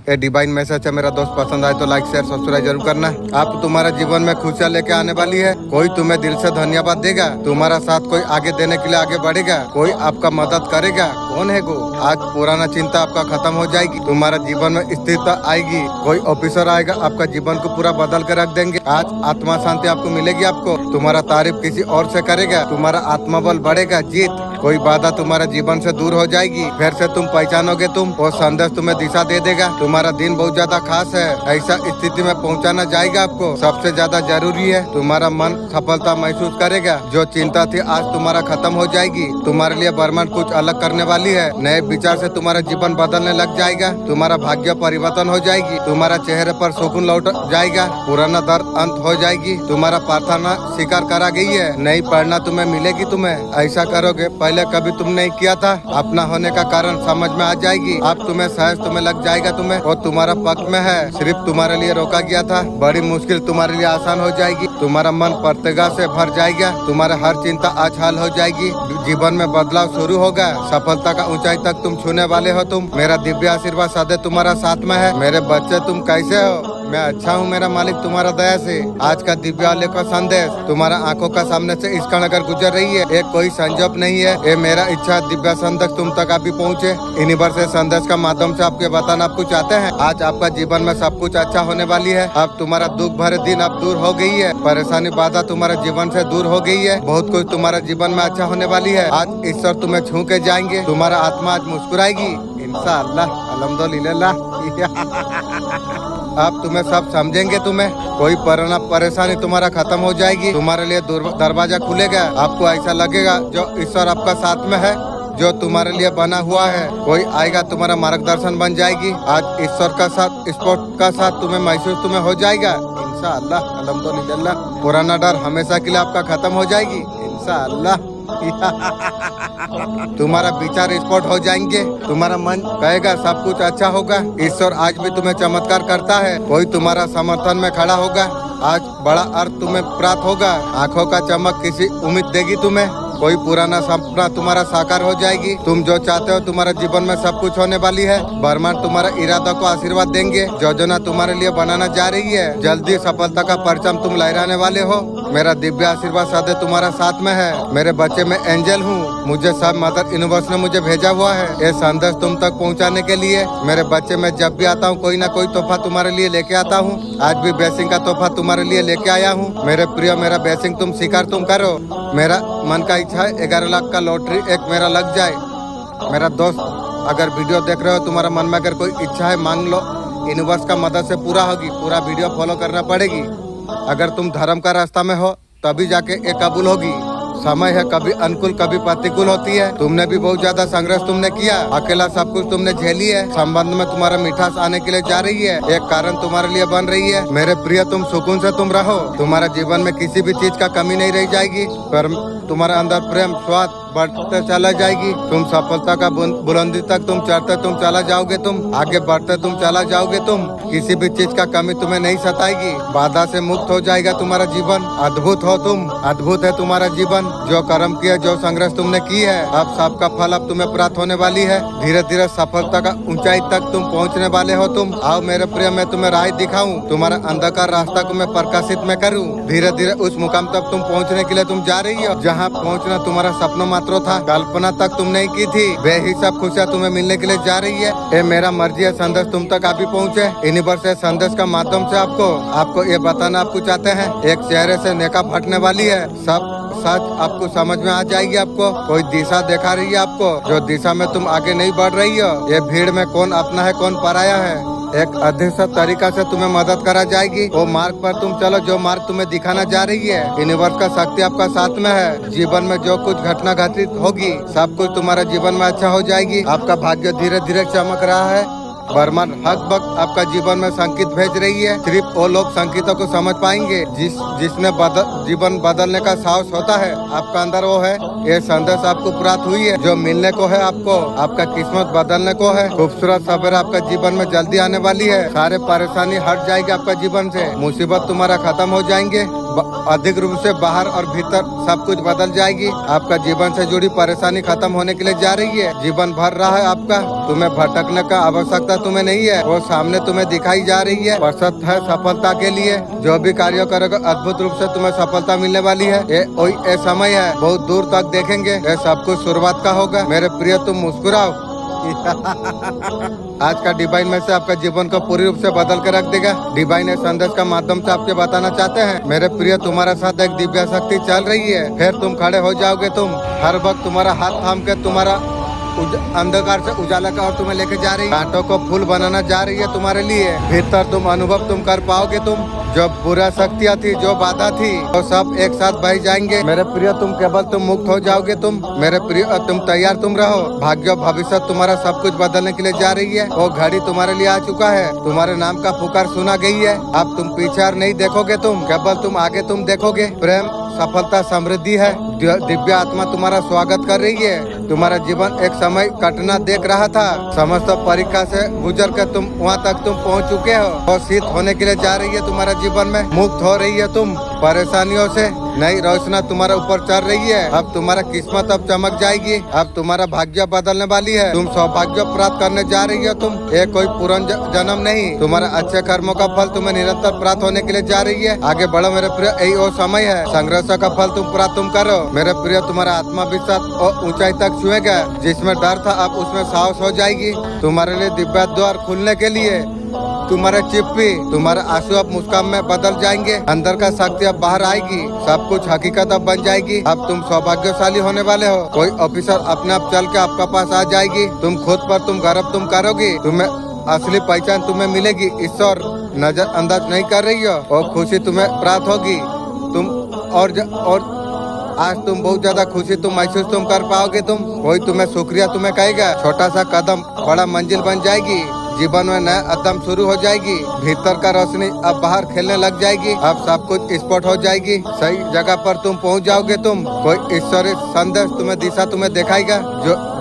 ये divine message है मेरा दोस्त, पसंद आए तो लाइक शेयर सब्सक्राइब जरूर करना। आप तुम्हारा जीवन में खुशियाँ लेके आने वाली है। कोई तुम्हें दिल से धन्यवाद देगा, तुम्हारा साथ कोई आगे देने के लिए आगे बढ़ेगा, कोई आपका मदद करेगा। कौन है वो? आज पुराना चिंता आपका खत्म हो जाएगी, तुम्हारा जीवन में स्थिरता आएगी। कोई ऑफिसर आएगा, आपका जीवन को पूरा बदल कर रख देंगे। आज आत्मा शांति आपको मिलेगी। आपको तुम्हारा तारीफ किसी और से करेगा, तुम्हारा आत्मबल बढ़ेगा। जीत कोई बाधा तुम्हारा जीवन से दूर हो जाएगी, फिर से तुम पहचानोगे। तुम वो संदेश तुम्हें दिशा दे देगा। तुम्हारा दिन बहुत ज्यादा खास है, ऐसा स्थिति में पहुंचाना जाएगा आपको। सबसे ज्यादा जरूरी है तुम्हारा मन सफलता महसूस करेगा। जो चिंता थी आज तुम्हारा खत्म हो जाएगी। तुम्हारे लिए ब्रह्मांड कुछ अलग करने वाली है। नए विचार से तुम्हारा जीवन बदलने लग जाएगा। तुम्हारा भाग्य परिवर्तन हो जाएगी। तुम्हारा चेहरे पर सुकून लौट जाएगा। पुराना दर्द अंत हो जाएगी। तुम्हारा प्रार्थना स्वीकार करा गई है। नई प्रेरणा तुम्हें मिलेगी। तुम्हें ऐसा करोगे पहले कभी तुम नहीं किया था। अपना होने का कारण समझ में आ जाएगी। अब तुम्हें सहज तुम्हें लग जाएगा तुम्हें और तुम्हारा पक्ष में है। सिर्फ तुम्हारे लिए रोका गया था। बड़ी मुश्किल तुम्हारे लिए आसान हो जाएगी। तुम्हारा मन प्रत्येगा से भर जाएगा। तुम्हारा हर चिंता आज हल हो जाएगी। जीवन में बदलाव शुरू होगा। सफलता का ऊंचाई तक तुम छूने वाले हो। तुम मेरा दिव्य आशीर्वाद सदैव तुम्हारा साथ में है। मेरे बच्चे तुम कैसे हो? मैं अच्छा हूँ मेरा मालिक तुम्हारा दया से। आज का दिव्यालय का संदेश तुम्हारा आंखों का सामने से इस क्षण अगर गुजर रही है, एक कोई संजोग नहीं है। ये मेरा इच्छा दिव्य संदेश तुम तक अभी पहुँचे। यूनिवर्सल संदेश का माध्यम से आपके बताना आपको चाहते हैं। आज आपका जीवन में सब कुछ अच्छा होने वाली है। अब तुम्हारा दुख भरे दिन अब दूर हो गई है। परेशानी बाधा तुम्हारे जीवन से दूर हो गई है। बहुत कुछ तुम्हारा जीवन में अच्छा होने वाली है। आज ईश्वर तुम्हें छू के जाएंगे। तुम्हारा आत्मा आज मुस्कुराएगी इंशाअल्लाह। अल्हम्दुलिल्लाह। अब तुम्हें सब समझेंगे। तुम्हें कोई परेशानी तुम्हारा खत्म हो जाएगी। तुम्हारे लिए दरवाजा खुलेगा। आपको ऐसा लगेगा जो ईश्वर आपका साथ में है, जो तुम्हारे लिए बना हुआ है। कोई आएगा तुम्हारा मार्गदर्शन बन जाएगी। आज ईश्वर का साथ स्पोर्ट का साथ तुम्हें महसूस तुम्हें हो जाएगा इंशाअल्लाह। अल्हम्दुलिल्लाह। पुराना डर हमेशा के लिए आपका खत्म हो जाएगी इंशाअल्लाह। तुम्हारा विचार स्पॉट हो जाएंगे। तुम्हारा मन कहेगा सब कुछ अच्छा होगा। ईश्वर आज भी तुम्हें चमत्कार करता है। कोई तुम्हारा समर्थन में खड़ा होगा। आज बड़ा अर्थ तुम्हें प्राप्त होगा। आंखों का चमक किसी उम्मीद देगी तुम्हें। कोई पुराना सपना तुम्हारा साकार हो जाएगी। तुम जो चाहते हो तुम्हारे जीवन में सब कुछ होने वाली है। ब्रह्मांड तुम्हारा इरादा को आशीर्वाद देंगे। योजना तुम्हारे लिए बनाना जा रही है। जल्दी सफलता का परचम तुम लहराने वाले हो। मेरा दिव्य आशीर्वाद सदैव तुम्हारा साथ में है। मेरे बच्चे में एंजल हूँ। मुझे सब मदर यूनिवर्स ने मुझे भेजा हुआ है ये संदेश तुम तक पहुँचाने के लिए। मेरे बच्चे में जब भी आता हूँ कोई ना कोई तोहफा तुम्हारे लिए लेके आता हूँ। आज भी ब्लेसिंग का तोहफा तुम्हारे लिए लेके आया हूँ। मेरे प्रिय मेरा ब्लेसिंग तुम स्वीकार तुम करो। मेरा मन का इच्छा है 11 लाख का लॉटरी एक मेरा लग जाए। मेरा दोस्त अगर वीडियो देख रहे हो, तुम्हारा मन में अगर कोई इच्छा है मांग लो, यूनिवर्स का मदद से पूरा होगी। पूरा वीडियो फॉलो करना पड़ेगी। अगर तुम धर्म का रास्ता में हो तभी जाके ये कबूल होगी। समय है कभी अनुकूल कभी प्रतिकूल होती है। तुमने भी बहुत ज्यादा संघर्ष तुमने किया। अकेला सब कुछ तुमने झेली है। संबंध में तुम्हारा मिठास आने के लिए जा रही है। एक कारण तुम्हारे लिए बन रही है। मेरे प्रिय तुम सुकून से तुम रहो। तुम्हारा जीवन में किसी भी चीज का कमी नहीं रह जाएगी। पर तुम्हारे अंदर प्रेम स्वाद बढ़ते चला जाएगी। तुम सफलता का बुलंदी तक तुम चढ़ते तुम चला जाओगे। तुम आगे बढ़ते तुम चला जाओगे। तुम किसी भी चीज का कमी तुम्हें नहीं सताएगी। बाधा से मुक्त हो जाएगा तुम्हारा जीवन। अद्भुत हो तुम। अद्भुत है तुम्हारा जीवन। जो कर्म किया जो संघर्ष तुमने की है अब सबका फल अब तुम्हें प्राप्त होने वाली है। धीरे धीरे सफलता का ऊंचाई तक तुम पहुंचने वाले हो। तुम आओ मेरे प्रिय मैं तुम्हें राह दिखाऊं। तुम्हारा अंधकार रास्ता को मैं प्रकाशित में करूं। धीरे धीरे उस मुकाम तक तुम पहुंचने के लिए तुम जा रही हो जहां पहुंचना तुम्हारा सपना मात्र था। कल्पना तक तुम नहीं की थी। बेहिसाब खुशियाँ तुम्हें मिलने के लिए जा रही है। ये मेरा मर्जी है संदेश तुम तक अभी पहुंचे। यूनिवर्सल संदेश का माध्यम से आपको ये बताना आपको चाहते हैं। एक चेहरे से नेका फटने वाली है। सब सच आपको समझ में आ जाएगी। आपको कोई दिशा दिखा रही है। आपको जो दिशा में तुम आगे नहीं बढ़ रही हो। ये भीड़ में कौन अपना है कौन पराया है। एक अद्भुत तरीका से तुम्हें मदद करा जाएगी। वो मार्ग पर तुम चलो जो मार्ग तुम्हें दिखाना जा रही है। यूनिवर्स का शक्ति आपका साथ में है। जीवन में जो कुछ घटना घटित होगी सब कुछ तुम्हारा जीवन में अच्छा हो जाएगी। आपका भाग्य धीरे धीरे चमक रहा है। ब्रह्मांड हर वक्त आपका जीवन में संकेत भेज रही है। सिर्फ वो लोग संकेतों को समझ पाएंगे जिसने जीवन बदलने का साहस होता है। आपका अंदर वो है। ये संदेश आपको प्राप्त हुई है जो मिलने को है। आपको आपका किस्मत बदलने को है। खूबसूरत सवेरा आपका जीवन में जल्दी आने वाली है। सारे परेशानी हट जाएगी आपका जीवन से। मुसीबत तुम्हारा खत्म हो जाएंगे। अधिक रूप से बाहर और भीतर सब कुछ बदल जाएगी। आपका जीवन से जुड़ी परेशानी खत्म होने के लिए जा रही है। जीवन भर रहा है आपका, तुम्हें भटकने का आवश्यकता तुम्हें नहीं है, वो सामने तुम्हें दिखाई जा रही है। प्रसन्न है सफलता के लिए, जो भी कार्य करोगे अद्भुत रूप से तुम्हें सफलता मिलने वाली है। ये समय है, बहुत दूर तक देखेंगे, ये सब कुछ शुरुआत का होगा। मेरे प्रिय तुम मुस्कुराओ। आज का डिवाइन में से आपका जीवन को पूरी रूप से बदल के रख देगा। डिवाइन इस संदेश का माध्यम से आपके बताना चाहते हैं, मेरे प्रिय तुम्हारे साथ एक दिव्य शक्ति चल रही है। फिर तुम खड़े हो जाओगे, तुम हर वक्त तुम्हारा हाथ थाम के तुम्हारा अंधकार से उजाला का और तुम्हें लेके जा रही है, कांटों को फूल बनाना जा रही है तुम्हारे लिए। भीतर तुम अनुभव तुम कर पाओगे, तुम जो बुरा शक्तियाँ थी, जो बाधा थी, वो सब एक साथ बह जाएंगे। मेरे प्रिय तुम केवल तुम मुक्त हो जाओगे। तुम मेरे प्रिय तुम तैयार तुम रहो। भाग्य भविष्य तुम्हारा सब कुछ बदलने के लिए जा रही है। वो घड़ी तुम्हारे लिए आ चुका है। तुम्हारे नाम का पुकार सुना गई है। अब तुम पीछे नहीं देखोगे, तुम केवल तुम आगे तुम देखोगे। प्रेम, सफलता, समृद्धि है। दिव्य आत्मा तुम्हारा स्वागत कर रही है। तुम्हारा जीवन एक समय कटना देख रहा था, समस्त परीक्षा से गुजर कर तुम वहाँ तक तुम पहुँच चुके हो। और शीत होने के लिए जा रही है तुम्हारा जीवन में, मुक्त हो रही है तुम परेशानियों से। नई रोशनी तुम्हारे ऊपर चल रही है। अब तुम्हारा किस्मत अब चमक जाएगी। अब तुम्हारा भाग्य बदलने वाली है। तुम सौभाग्य प्राप्त करने जा रही हो। तुम एक कोई पुराना जन्म नहीं, तुम्हारा अच्छे कर्मों का फल तुम्हें निरंतर प्राप्त होने के लिए जा रही है। आगे बढ़ो मेरे प्रिय, यही वो समय है। संघर्ष का फल तुम प्राप्त तुम करो मेरे प्रिय। तुम्हारा आत्मविश्वास और ऊंचाई तक छुएगा। जिसमें डर था अब उसमें साहस हो जाएगी। तुम्हारे लिए दिव्य द्वार खुलने के लिए तुम्हारे चिप्पी, तुम्हारा आंसू अब मुस्कान में बदल जाएंगे। अंदर का शक्ति अब बाहर आएगी। सब कुछ हकीकत अब बन जाएगी। अब तुम सौभाग्यशाली होने वाले हो। कोई ऑफिसर अपने आप चल के आपका पास आ जाएगी। तुम खुद पर तुम गर्व तुम करोगी। तुम्हें असली पहचान तुम्हें मिलेगी। ईश्वर नजरअंदाज नहीं कर रही हो और खुशी तुम्हें प्राप्त होगी। तुम और आज तुम बहुत ज्यादा खुशी तुम महसूस तुम कर पाओगे। तुम कोई तुम्हें शुक्रिया तुम्हें कहेगा। छोटा सा कदम बड़ा मंजिल बन जाएगी। जीवन में नया कदम शुरू हो जाएगी। भीतर का रोशनी अब बाहर खेलने लग जाएगी। अब सब कुछ स्पॉट हो जाएगी। सही जगह पर तुम पहुंच जाओगे। तुम कोई ईश्वरीय संदेश तुम्हें दिशा तुम्हें दिखाएगा।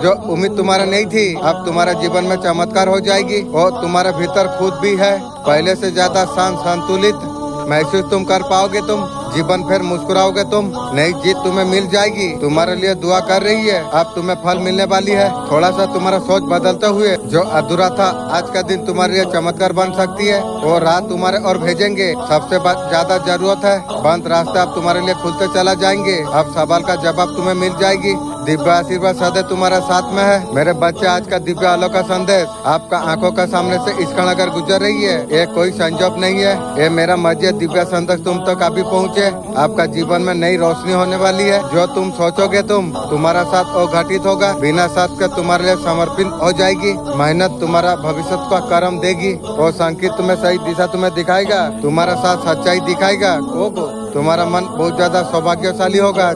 जो उम्मीद तुम्हारा नहीं थी, अब तुम्हारा जीवन में चमत्कार हो जाएगी। और तुम्हारे भीतर खुद भी है, पहले से ज्यादा शांत संतुलित महसूस तुम कर पाओगे। तुम जीवन फिर मुस्कुराओगे। तुम नई जीत तुम्हें मिल जाएगी। तुम्हारे लिए दुआ कर रही है। अब तुम्हें फल मिलने वाली है। थोड़ा सा तुम्हारा सोच बदलते हुए जो अधूरा था, आज का दिन तुम्हारे लिए चमत्कार बन सकती है। वो रात तुम्हारे और भेजेंगे। सबसे ज्यादा जरूरत है, बंद रास्ते अब तुम्हारे लिए खुलते चला जाएंगे। अब सवाल का जवाब तुम्हें मिल जाएगी। दिव्य आशीर्वाद सदैव तुम्हारा साथ में है मेरे बच्चे। आज का दिव्य आलो का संदेश आपका आंखों का सामने से इस क्षण अगर गुजर रही है, ये कोई संजोग नहीं है। ये मेरा मर्जी दिव्य संदेश तुम तक अभी पहुँचे। आपका जीवन में नई रोशनी होने वाली है। जो तुम सोचोगे तुम्हारा साथ वो घटित होगा। बिना साथ के तुम्हारे लिए समर्पित हो जाएगी। मेहनत तुम्हारा भविष्य का कर्म देगी। वो संकेत तुम्हें सही दिशा तुम्हें दिखाएगा। तुम्हारा साथ सच्चाई दिखाएगा। तुम्हारा मन बहुत ज्यादा सौभाग्यशाली होगा।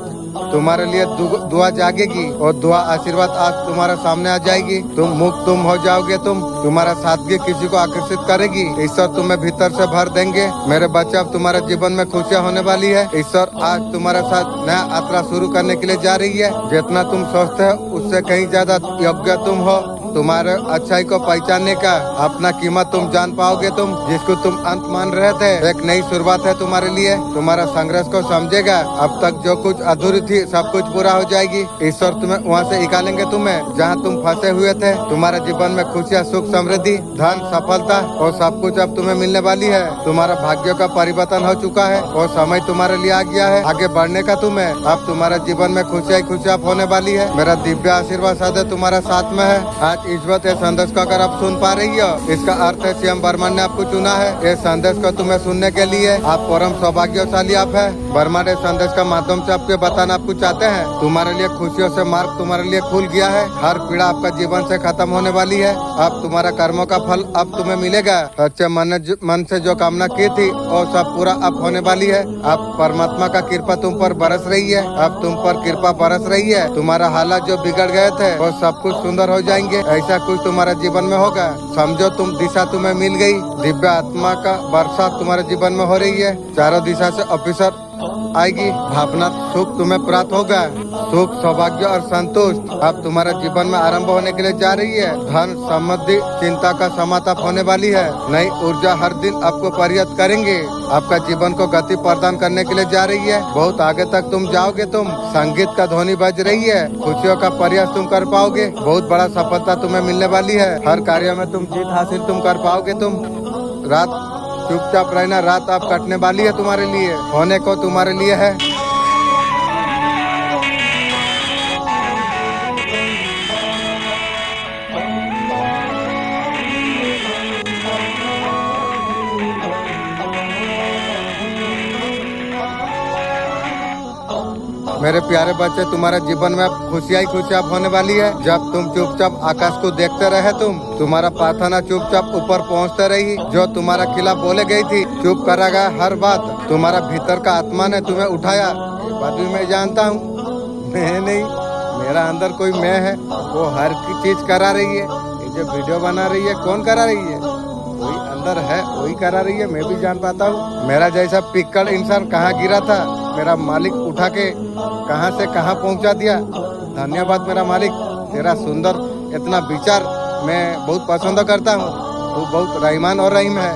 तुम्हारे लिए दुआ जागेगी और दुआ आशीर्वाद आज तुम्हारे सामने आ जाएगी। तुम मुक्त तुम हो जाओगे। तुम्हारा सादगी किसी को आकर्षित करेगी। ईश्वर तुम्हें भीतर से भर देंगे मेरे बच्चे। अब तुम्हारे जीवन में खुशियाँ होने वाली है। ईश्वर आज तुम्हारे साथ नया यात्रा शुरू करने के लिए जा रही है। जितना तुम सोचते हो उससे कहीं ज्यादा योग्य तुम हो। तुम्हारे अच्छाई को पहचानने का अपना कीमत तुम जान पाओगे। तुम जिसको तुम अंत मान रहे थे, एक नई शुरुआत है तुम्हारे लिए। तुम्हारा संघर्ष को समझेगा। अब तक जो कुछ अधूरी थी सब कुछ पूरा हो जाएगी। ईश्वर तुम्हें वहाँ से निकालेंगे, तुम्हें जहाँ तुम फंसे हुए थे। तुम्हारे जीवन में खुशियाँ, सुख, समृद्धि, धन, सफलता और सब कुछ अब तुम्हें मिलने वाली है। तुम्हारा भाग्य का परिवर्तन हो चुका है और समय तुम्हारे लिए आ गया है आगे बढ़ने का। तुम्हें अब तुम्हारे जीवन में खुशियाँ होने वाली है। मेरा दिव्य आशीर्वाद सदैव तुम्हारा साथ में है। आज इस वक्त इस संदेश को अगर आप सुन पा रही हो, इसका अर्थ है सीएम बर्मन ने आपको चुना है। इस संदेश को तुम्हें सुनने के लिए आप परम सौभाग्यशाली आप है। बर्मन इस संदेश का माध्यम से आपको बताना आपको चाहते हैं, तुम्हारे लिए खुशियों से मार्ग तुम्हारे लिए खुल गया है। हर पीड़ा आपका जीवन से खत्म होने वाली है। अब तुम्हारा कर्मों का फल अब तुम्हें मिलेगा। अच्छे मन से जो कामना की थी और सब पूरा अब होने वाली है। अब परमात्मा का कृपा तुम पर बरस रही है। अब तुम पर कृपा बरस रही है। तुम्हारा हालात जो बिगड़ गए थे वो सब कुछ सुंदर हो जाएंगे। ऐसा कुछ तुम्हारे जीवन में होगा। समझो तुम दिशा तुम्हें मिल गई। दिव्य आत्मा का बरसात तुम्हारे जीवन में हो रही है। चारों दिशा से ऑफिसर आएगी, भावना सुख तुम्हें प्राप्त होगा, सुख सौभाग्य और संतुष्ट अब तुम्हारा जीवन में आरंभ होने के लिए जा रही है। धन समृद्धि चिंता का समाप्त होने वाली है। नई ऊर्जा हर दिन आपको पर्याप्त करेंगे, आपका जीवन को गति प्रदान करने के लिए जा रही है। बहुत आगे तक तुम जाओगे, तुम संगीत का ध्वनि बज रही है, खुशियों का प्रयास तुम कर पाओगे, बहुत बड़ा सफलता तुम्हें मिलने वाली है, हर कार्य में तुम जीत हासिल तुम कर पाओगे। तुम रात चुपचाप रहना, रात अब कटने वाली है तुम्हारे लिए, होने को तुम्हारे लिए है। मेरे प्यारे बच्चे, तुम्हारे जीवन में अब खुशियाँ ही खुशियाँ होने वाली है। जब तुम चुपचाप आकाश को देखते रहे, तुम्हारा प्रार्थना चुपचाप ऊपर पहुंचते रही। जो तुम्हारा खिलाफ बोले गई थी, चुप करागा हर बात, तुम्हारा भीतर का आत्मा ने तुम्हें उठाया। ये बात भी मैं जानता हूँ, मैं नहीं, मेरा अंदर कोई मैं है, वो हर चीज करा रही है। ये जो वीडियो बना रही है, कौन करा रही है? कोई अंदर है, वही करा रही है, मैं भी जान पाता हूँ। मेरा जैसा पिक्कड़ इंसान कहाँ गिरा था, मेरा मालिक उठा के कहाँ से कहाँ पहुँचा दिया। धन्यवाद मेरा मालिक, तेरा सुंदर इतना विचार मैं बहुत पसंद करता हूँ। तू बहुत रहीमान और रहीम है,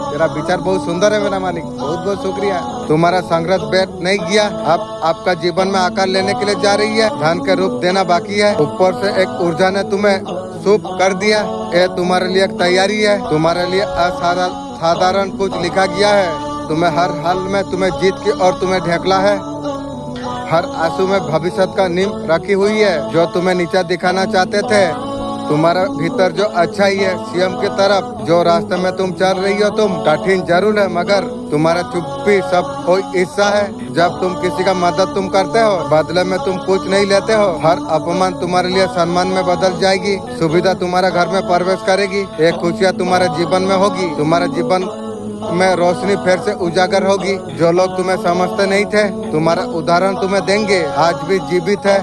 तेरा विचार बहुत सुंदर है मेरा मालिक, बहुत बहुत शुक्रिया। तुम्हारा संघर्ष व्यर्थ नहीं गया, अब आपका जीवन में आकार लेने के लिए जा रही है। धन के रूप देना बाकी है, ऊपर से एक ऊर्जा ने तुम्हें शुभ कर दिया। ये तुम्हारे लिए एक तैयारी है, तुम्हारे लिए असाधारण कुछ लिखा गया है। तुम्हें हर हाल में तुम्हें जीत की और तुम्हें ढेकला है। हर आंसू में भविष्य का नींव रखी हुई है। जो तुम्हें नीचा दिखाना चाहते थे, तुम्हारा भीतर जो अच्छा ही है, सीएम की तरफ जो रास्ते में तुम चल रही हो, तुम कठिन जरूर है, मगर तुम्हारा चुप्पी सब कोई हिस्सा है। जब तुम किसी का मदद तुम करते हो, बदले में तुम कुछ नहीं लेते हो। हर अपमान तुम्हारे लिए सम्मान में बदल जाएगी, सुविधा तुम्हारा घर में प्रवेश करेगी, एक खुशियाँ तुम्हारे जीवन में होगी, तुम्हारे जीवन में रोशनी फिर से उजागर होगी। जो लोग तुम्हें समझते नहीं थे, तुम्हारा उदाहरण तुम्हें देंगे, आज भी जीवित है।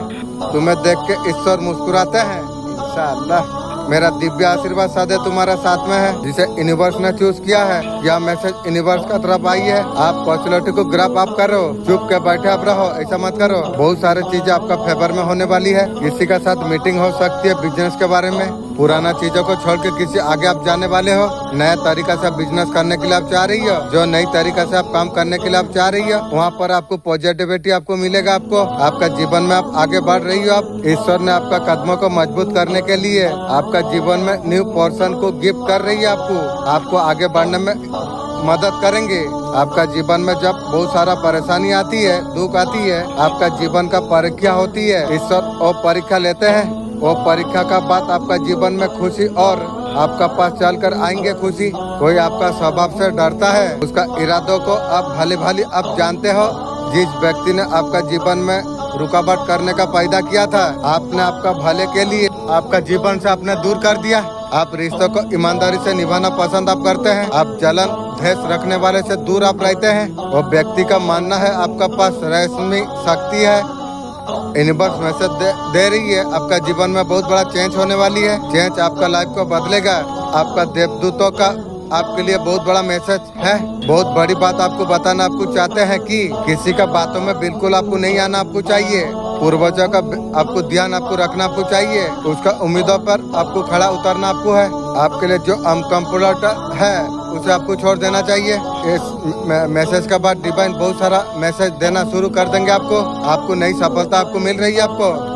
तुम्हें देख के ईश्वर मुस्कुराते हैं, इंशाअल्लाह। मेरा दिव्य आशीर्वाद सदैव तुम्हारा साथ में है। जिसे यूनिवर्स ने चूज किया है, यह मैसेज यूनिवर्स का तरफ आई है। आप पॉपुलैरिटी को ग्रैब आप करो, चुप के बैठे आप रहो, ऐसा मत करो। बहुत सारी चीजें आपका फेवर में होने वाली है। किसी के साथ मीटिंग हो सकती है बिजनेस के बारे में। पुराना चीजों को छोड़ के किसी आगे आप जाने वाले हो। नया तरीका से बिजनेस करने के लिए आप चाह रही हो, जो नई तरीका से आप काम करने के लिए आप चाह रही हो, वहाँ पर आपको पॉजिटिविटी आपको मिलेगा। आपका जीवन में आप आगे बढ़ रही हो। आप ईश्वर ने आपका कदमों को मजबूत करने के लिए आपका जीवन में न्यू पोर्शन को गिफ्ट कर रही है। आपको आगे बढ़ने में मदद करेंगे। आपका जीवन में जब बहुत सारा परेशानी आती है, दुख आती है, आपका जीवन का परीक्षा होती है, ईश्वर वो परीक्षा लेते हैं। वो परीक्षा का बाद आपका जीवन में खुशी और आपका पास चलकर आएंगे खुशी। कोई आपका स्वभाव से डरता है, उसका इरादों को आप भली भाली आप जानते हो। जिस व्यक्ति ने आपका जीवन में रुकावट करने का पैदा किया था, आपने आपका भले के लिए आपका जीवन से आपने दूर कर दिया। आप रिश्तों को ईमानदारी से निभाना पसंद आप करते हैं। आप जलन द्वेष रखने वाले से दूर आप रहते हैं। वो व्यक्ति का मानना है आपका पास रहस्यमयी शक्ति है। यूनिवर्स मैसेज दे रही है, आपका जीवन में बहुत बड़ा चेंज होने वाली है। चेंज आपका लाइफ को बदलेगा। आपका देवदूतों का आपके लिए बहुत बड़ा मैसेज है। बहुत बड़ी बात आपको बताना आपको चाहते हैं कि किसी का बातों में बिल्कुल आपको नहीं आना आपको चाहिए। पूर्वजों का आपको ध्यान आपको रखना आपको चाहिए। उसका उम्मीदों पर आपको खड़ा उतरना आपको है। आपके लिए जो अनकम्फर्टेबल है उसे आपको छोड़ देना चाहिए। इस मैसेज के बाद डिवाइन बहुत सारा मैसेज देना शुरू कर देंगे। आपको नई सफलता आपको मिल रही है।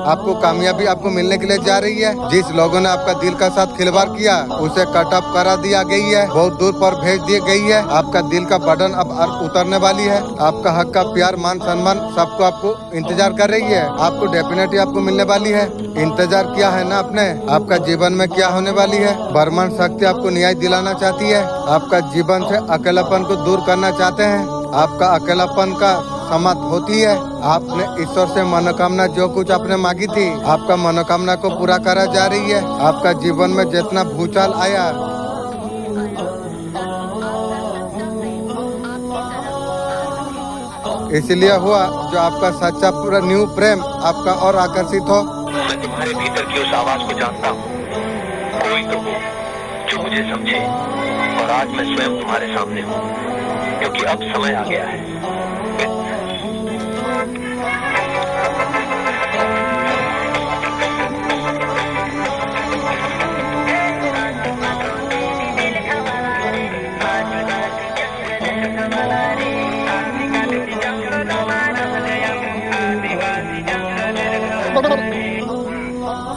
आपको कामयाबी आपको मिलने के लिए जा रही है। जिस लोगों ने आपका दिल का साथ खिलवाड़ किया, उसे कट ऑफ करा दिया गई है, बहुत दूर पर भेज दी गई है। आपका दिल का बटन अब उतरने वाली है। आपका हक का प्यार मान सम्मान सबको आपको इंतजार कर रही है। आपको डेफिनेटली आपको मिलने वाली है। इंतजार किया है ना आपने, आपका जीवन में क्या होने वाली है। ब्रह्मांड शक्ति आपको न्याय दिलाना चाहती है। आपका जीवन से अकेलापन को दूर करना चाहते हैं। आपका अकेलापन का समाप्त होती है। आपने ईश्वर से मनोकामना जो कुछ आपने मांगी थी, आपका मनोकामना को पूरा करा जा रही है। आपका जीवन में जितना भूचाल आया, इसलिए हुआ जो आपका सच्चा पूरा न्यू प्रेम आपका और आकर्षित हो। मैं तुम्हारे भीतर की उस आवाज को जानता हूँ। कोई तो हो जो मुझे समझे, और आज मैं स्वयं तुम्हारे सामने हूँ। क्योंकि अब समय आ गया है।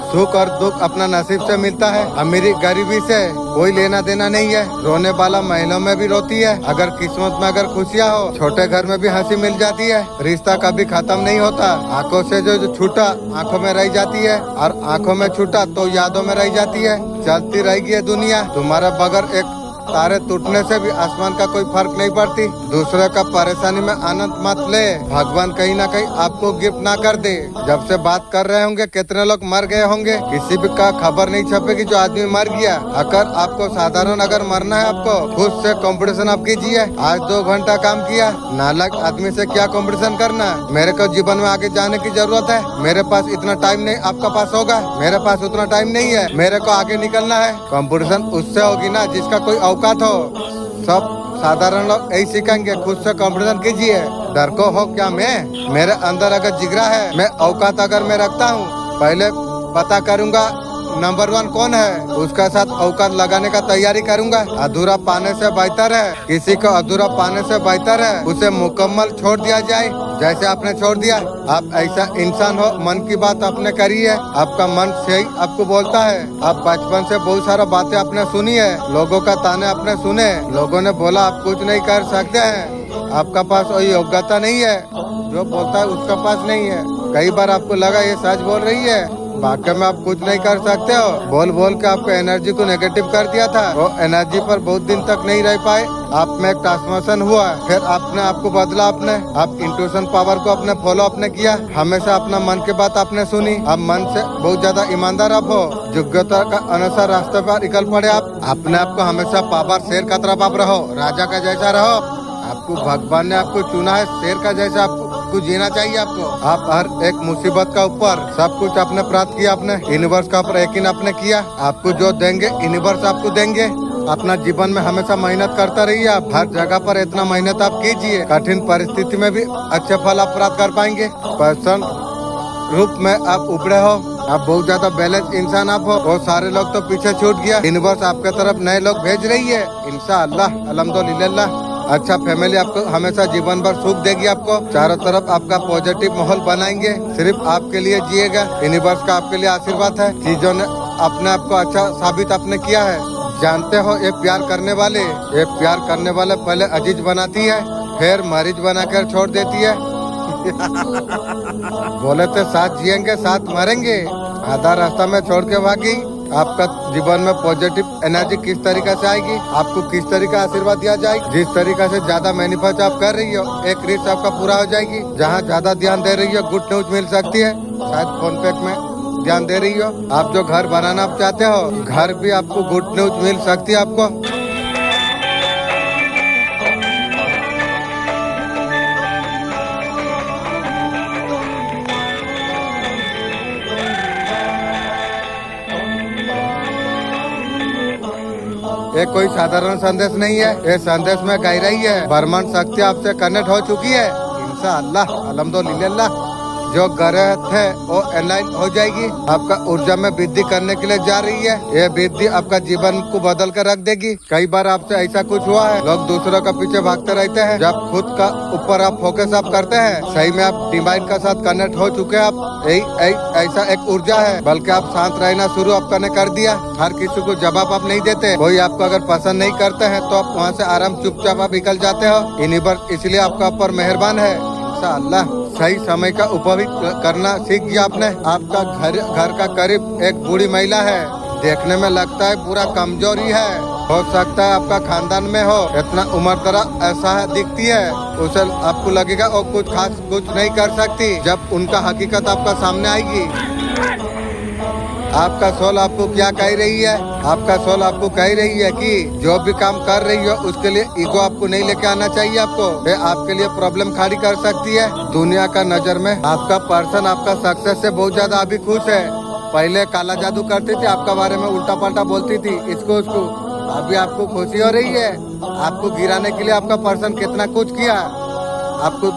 सुख और दुख अपना नसीब से मिलता है, अमीरी गरीबी से कोई लेना देना नहीं है। रोने वाला महीनों में भी रोती है, अगर किस्मत में अगर खुशियाँ हो, छोटे घर में भी हंसी मिल जाती है। रिश्ता कभी खत्म नहीं होता, आंखों से जो छूटा आंखों में रह जाती है, और आंखों में छूटा तो यादों में रह जाती है। चलती रहेगी ये दुनिया, तुम्हारे बगैर एक तारे टूटने से भी आसमान का कोई फर्क नहीं पड़ती। दूसरे का परेशानी में आनंद मत ले, भगवान कहीं ना कहीं आपको गिफ्ट ना कर दे। जब से बात कर रहे होंगे कितने लोग मर गए होंगे, किसी भी का खबर नहीं छपेगी जो आदमी मर गया। अगर आपको साधारण अगर मरना है, आपको खुद से कंपटीशन आप कीजिए। आज 2 घंटा काम किया, नालायक आदमी से क्या कंपटीशन करना। मेरे को जीवन में आगे जाने की जरूरत है, मेरे पास इतना टाइम नहीं, आपका पास होगा, मेरे पास उतना टाइम नहीं है। मेरे को आगे निकलना है, कंपटीशन उससे होगी ना जिसका कोई औकात हो। सब साधारण लोग यही सीखेंगे, खुद से कंपटीशन कीजिए। डर को हो क्या मैं, मेरे अंदर अगर जिगरा है, मैं औकात अगर मैं रखता हूँ, पहले पता करूँगा नंबर 1 कौन है, उसका साथ औकात लगाने का तैयारी करूंगा। अधूरा पाने से बेहतर है, किसी को अधूरा पाने से बेहतर है उसे मुकम्मल छोड़ दिया जाए, जैसे आपने छोड़ दिया। आप ऐसा इंसान हो, मन की बात आपने करी है, आपका मन सही आपको बोलता है। आप बचपन से बहुत सारा बातें आपने सुनी है, लोगों का ताने आपने सुने, लोगों ने बोला आप कुछ नहीं कर सकते हैं, आपका पास कोई योग्यता नहीं है, जो बोलता है उसका पास नहीं है। कई बार आपको लगा ये सच बोल रही है, वाकई में आप कुछ नहीं कर सकते हो। बोल बोल के आपको एनर्जी को नेगेटिव कर दिया था, वो एनर्जी पर बहुत दिन तक नहीं रह पाए। आप में एक ट्रांसफॉर्मेशन हुआ, फिर आपने आपको बदला, आपने आप इंट्यूशन पावर को अपने फॉलो आपने किया, हमेशा अपना मन की बात आपने सुनी। अब मन से बहुत ज्यादा ईमानदार आप हो, योग्यता का अनुसार रास्ते पर निकल पड़े। आप अपने आप को हमेशा पावर शेर का तरफ आप रहो, राजा का जैसा रहो। आपको भगवान ने आपको चुना है, शेर का जैसा आपको जीना चाहिए। आपको आप हर एक मुसीबत का ऊपर सब कुछ आपने प्राप्त किया, आपने यूनिवर्स का ऊपर यकीन आपने किया। आपको जो देंगे यूनिवर्स आपको देंगे। अपना जीवन में हमेशा मेहनत करता रहिए, आप हर जगह पर इतना मेहनत आप कीजिए, कठिन परिस्थिति में भी अच्छे फल आप प्राप्त कर पाएंगे। पर्सन रूप में आप उभरे हो, आप बहुत ज्यादा बैलेंस इंसान आप हो। वो सारे लोग तो पीछे छूट गया, यूनिवर्स आपके तरफ नए लोग भेज रही है, इंशाअल्लाह अल्हम्दुलिल्लाह। अच्छा फैमिली आपको हमेशा जीवन भर सुख देगी, आपको चारों तरफ आपका पॉजिटिव माहौल बनाएंगे, सिर्फ आपके लिए जिएगा। यूनिवर्स का आपके लिए आशीर्वाद है, चीजों ने अपने आप को अच्छा साबित आपने किया है। जानते हो ये प्यार करने वाले पहले अजीज बनाती है, फिर मरीज बनाकर छोड़ देती है। बोले तो साथ जिएंगे साथ मरेंगे, आधा रास्ता में छोड़ के भागी। आपका जीवन में पॉजिटिव एनर्जी किस तरीके से आएगी, आपको किस तरीका आशीर्वाद दिया जाएगा। जिस तरीके से ज्यादा मैनिफेस्ट आप कर रही हो, एक रीच आपका पूरा हो जाएगी। जहाँ ज्यादा ध्यान दे रही हो, गुड न्यूज मिल सकती है। शायद फोन पे में ध्यान दे रही हो, आप जो घर बनाना आप चाहते हो, घर भी आपको गुड न्यूज मिल सकती है। आपको ये कोई साधारण संदेश नहीं है, ये संदेश में गहराई है, ब्रह्मांड शक्ति आपसे कनेक्ट हो चुकी है इंशाअल्लाह अल्हम्दुलिल्लाह। जो ग्रह थे वो एलाइन हो जाएगी, आपका ऊर्जा में वृद्धि करने के लिए जा रही है। ये वृद्धि आपका जीवन को बदल कर रख देगी। कई बार आपसे ऐसा कुछ हुआ है, लोग दूसरों का पीछे भागते रहते हैं, जब खुद का ऊपर आप फोकस आप करते हैं, सही में आप डिवाइन का साथ कनेक्ट हो चुके हैं। आप ऐसा एक ऊर्जा है, बल्कि आप शांत रहना शुरू आपने कर दिया। हर किसी को जवाब आप नहीं देते, कोई आपको अगर पसंद नहीं करते हैं तो आप वहाँ से आराम चुपचाप आप निकल जाते हो। यूनिवर्स इसलिए आपका ऊपर मेहरबान है इंशाअल्लाह। सही समय का उपयोग करना सीख गया आपने। आपका घर का करीब एक बूढ़ी महिला है, देखने में लगता है पूरा कमजोरी है, हो सकता है आपका खानदान में हो, इतना उम्र तरह ऐसा दिखती है, उसे आपको लगेगा वो कुछ खास कुछ नहीं कर सकती। जब उनका हकीकत आपका सामने आएगी, आपका सोल आपको क्या कह रही है, आपका सोल आपको कह रही है कि जो भी काम कर रही हो उसके लिए ईगो आपको नहीं लेके आना चाहिए। आपको ये आपके लिए प्रॉब्लम खड़ी कर सकती है। दुनिया का नजर में आपका पर्सन आपका सक्सेस से बहुत ज्यादा अभी खुश है। पहले काला जादू करती थी, आपका बारे में उल्टा पल्टा बोलती थी, इसको उसको। अभी आपको खुशी हो रही है? आपको गिराने के लिए आपका पर्सन कितना कुछ किया। आपको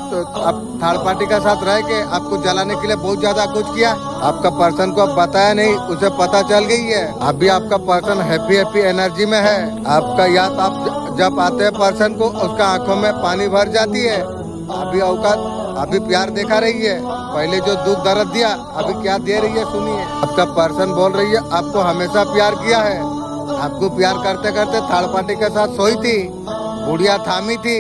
आप थर्ड पार्टी का साथ रह के आपको जलाने के लिए बहुत ज्यादा कुछ किया। आपका पर्सन को अब बताया नहीं, उसे पता चल गई है। अभी आपका पर्सन हैप्पी हैप्पी एनर्जी में है। आपका याद आप जब आते हैं पर्सन को, उसका आंखों में पानी भर जाती है। अभी औकात अभी प्यार देखा रही है। पहले जो दुख दर्द दिया, अभी क्या दे रही है सुनिए। आपका पर्सन बोल रही है आपको हमेशा प्यार किया है। आपको प्यार करते करते थर्ड पार्टी के साथ सोई थी, बुढ़िया थामी थी।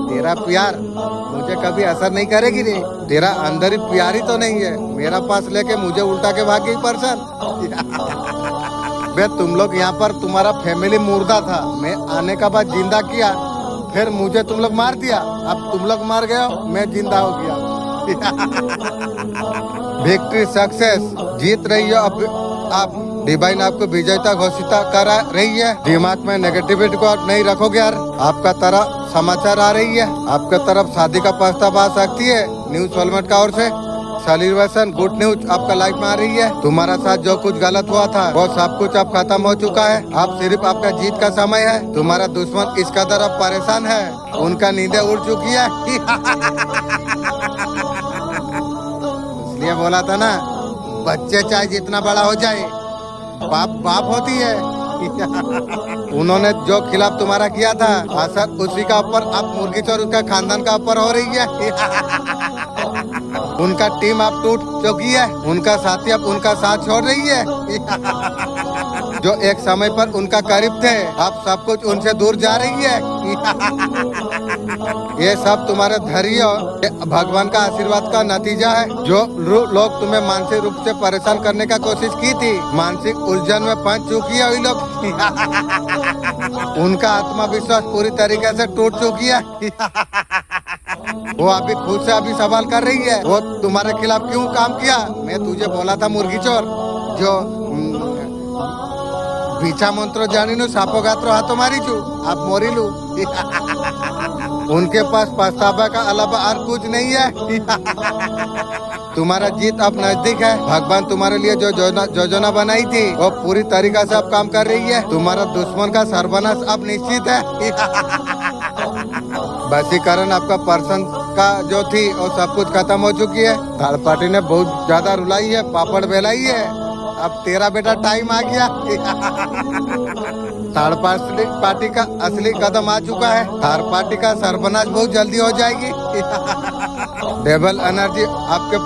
तेरा प्यार मुझे कभी असर नहीं करेगी रे। तेरा अंदर ही प्यार ही तो नहीं है। मेरा पास लेके मुझे उल्टा के भाग गई पर्सन। बे तुम लोग यहाँ पर, तुम्हारा फैमिली मुर्दा था, मैं आने का बाद जिंदा किया, फिर मुझे तुम लोग मार दिया। अब तुम लोग मार गए हो, मैं जिंदा हो गया। विक्ट्री सक्सेस, जीत रही हो अब आप। डिवाइन आपको विजेता घोषित कर रही है। दिमाग में नेगेटिविटी को नहीं रखोगे यार। आपका तरफ समाचार आ रही है, आपके तरफ शादी का प्रस्ताव आ सकती है। न्यूज सोलमेट का ओर से सेलिब्रेशन गुड न्यूज आपका लाइफ में आ रही है। तुम्हारा साथ जो कुछ गलत हुआ था वो सब कुछ अब खत्म हो चुका है। अब सिर्फ आपका जीत का समय है। तुम्हारा दुश्मन इस कदर अब परेशान है, उनका नींदें उड़ चुकी है। इसलिए बोला था ना, बच्चे चाहे जितना बड़ा हो जाए, बाप बाप होती है। उन्होंने जो खिलाफ तुम्हारा किया था, असर उसी का ऊपर अब मुर्गी चोर उसका खानदान का ऊपर हो रही है। उनका टीम अब टूट चुकी है। उनका साथी अब उनका साथ छोड़ रही है। जो एक समय पर उनका करीब थे, अब सब कुछ उनसे दूर जा रही है। ये सब तुम्हारे धैर्य, भगवान का आशीर्वाद का नतीजा है। जो लोग तुम्हें मानसिक रूप से परेशान करने का कोशिश की थी, मानसिक उलझन में फंस चुकी है वही लोग। उनका आत्मविश्वास पूरी तरीके से टूट चुकी है। वो अभी खुद से अभी सवाल कर रही है, वो तुम्हारे खिलाफ क्यों काम किया। मैं तुझे बोला था मुर्गी चोर, जो पीछा मंत्र जानी नु सापो गात्रो हाथों मारी चू, आप मोरी लू। उनके पास पछतावा का अलावा और कुछ नहीं है। तुम्हारा जीत अब नजदीक है। भगवान तुम्हारे लिए जो योजना बनाई थी वो पूरी तरीका से अब काम कर रही है। तुम्हारा दुश्मन का सर्वनाश अब निश्चित है। वशीकरण आपका पर्सन का जो थी वो सब कुछ खत्म हो चुकी है। थर्ड पार्टी ने बहुत ज्यादा रुलाई है, पापड़ बेलाई है। अब तेरा बेटा टाइम आ गया। थर्ड पार्टी का असली कदम आ चुका है। थर्ड पार्टी का सर्वनाश बहुत जल्दी हो जाएगी। डेबल एनर्जी आपके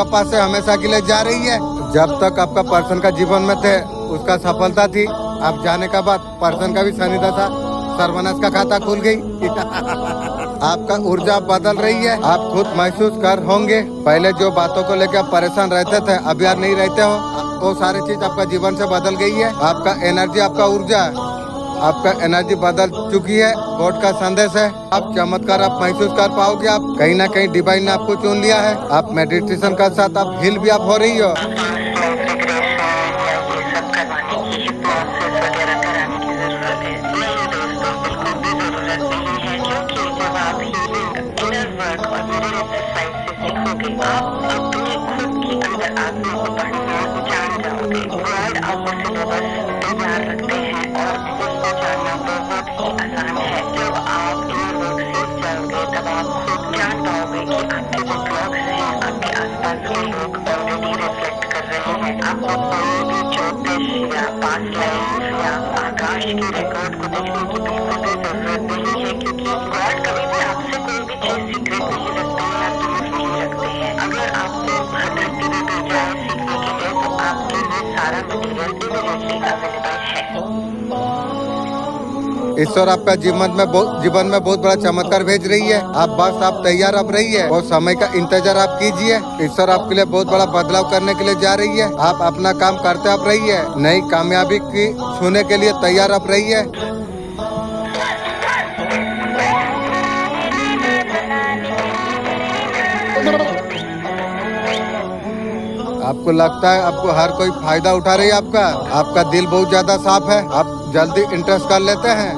पास से हमेशा के लिए जा रही है। जब तक आपका पर्सन का जीवन में थे, उसका सफलता थी। अब जाने का बाद पर्सन का भी शनि दशा सर्वनाश का खाता खुल गई। आपका ऊर्जा बदल रही है। आप खुद महसूस कर होंगे, पहले जो बातों को लेकर आप परेशान रहते थे, अब यार नहीं रहते हो। वो सारी चीज आपका जीवन से बदल गई है। आपका एनर्जी, आपका ऊर्जा, आपका एनर्जी बदल चुकी है। गॉड का संदेश है। आप चमत्कार आप महसूस कर पाओगे। आप कहीं ना कहीं डिवाइन ने आपको चुन लिया है। आप मेडिटेशन का साथ आप हील भी आप हो रही हो। आप अपने खुद की अंदर आत्मा को पढ़ना जान जाओगे। गॉड आपको सिलेबस तैयार रखते हैं और उसको जानना बहुत ही आसान है। जब आप इन वर्क सीख जाओगे, तब आप खुद जान पाओगे कि आपके जो ब्लॉग्स हैं, आपके आसपास के लोग ऑलरेडी रिफ्लेक्ट कर रहे हैं। आपको कोई भी ज्योतिष या पास्ट लाइफ या आकाश के रिकॉर्ड को देखने की बिल्कुल भी जरूरत नहीं है, क्योंकि गॉड कभी भी आपसे कोई भी चीज सीक्रेट नहीं रखते हैं या दूर नहीं रखते हैं। अगर आपको धरती में मिल जाए सीखने के लिए, तो आपके लिए सारा मटेरियल इमीडिएटली अवेलेबल है। ईश्वर आपका जीवन में बहुत बड़ा चमत्कार भेज रही है। आप तैयार अब रही है। और समय का इंतजार आप कीजिए। ईश्वर आपके लिए बहुत बड़ा बदलाव करने के लिए जा रही है। आप अपना काम करते आप रही है। नई कामयाबी की छूने के लिए तैयार आप रही है। आपको लगता है आपको हर कोई फायदा उठा रही है। आपका दिल बहुत ज्यादा साफ है। आप जल्दी इंटरेस्ट कर लेते हैं।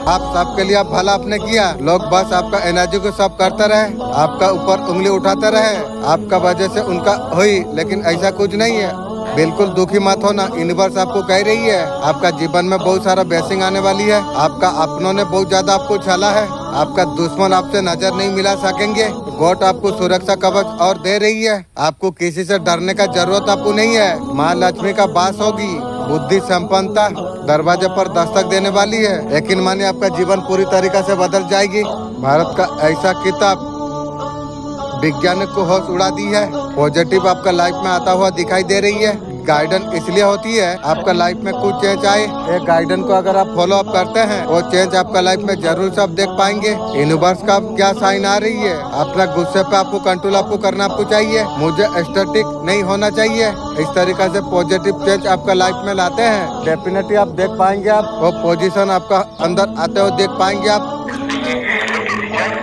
आप सबके लिए आप भला आपने किया। लोग बस आपका एनर्जी को सब करते रहे, आपका ऊपर उंगली उठाते रहे, आपका वजह से उनका हुई, लेकिन ऐसा कुछ नहीं है। बिल्कुल दुखी मत होना, यूनिवर्स आपको कह रही है आपका जीवन में बहुत सारा ब्लेसिंग आने वाली है। आपका अपनों ने बहुत ज्यादा आपको छला है, आपका दुश्मन आपसे नजर नहीं मिला सकेंगे। गॉड आपको सुरक्षा कवच और दे रही है, आपको किसी से डरने का जरूरत आपको नहीं है। माँ लक्ष्मी का वास होगी, बुद्धि संपन्नता दरवाजे पर दस्तक देने वाली है। यकीन मानिए आपका जीवन पूरी तरीके से बदल जाएगी। भारत का ऐसा किताब वैज्ञानिक को होश उड़ा दी है। पॉजिटिव आपका लाइफ में आता हुआ दिखाई दे रही है। गाइडेंस इसलिए होती है आपका लाइफ में कुछ चेंज आए, एक गाइडेंस को अगर आप फॉलो अप करते हैं वो चेंज आपका लाइफ में जरूर सब देख पाएंगे। यूनिवर्स का क्या साइन आ रही है, अपना गुस्से पे आपको कंट्रोल आपको करना आपको चाहिए। मुझे स्टैटिक नहीं होना चाहिए, इस तरीके से पॉजिटिव चेंज आपका लाइफ में लाते हैं। डेफिनेटली आप देख पाएंगे, आप वो पोजीशन आपका अंदर आते हुए देख पाएंगे आप।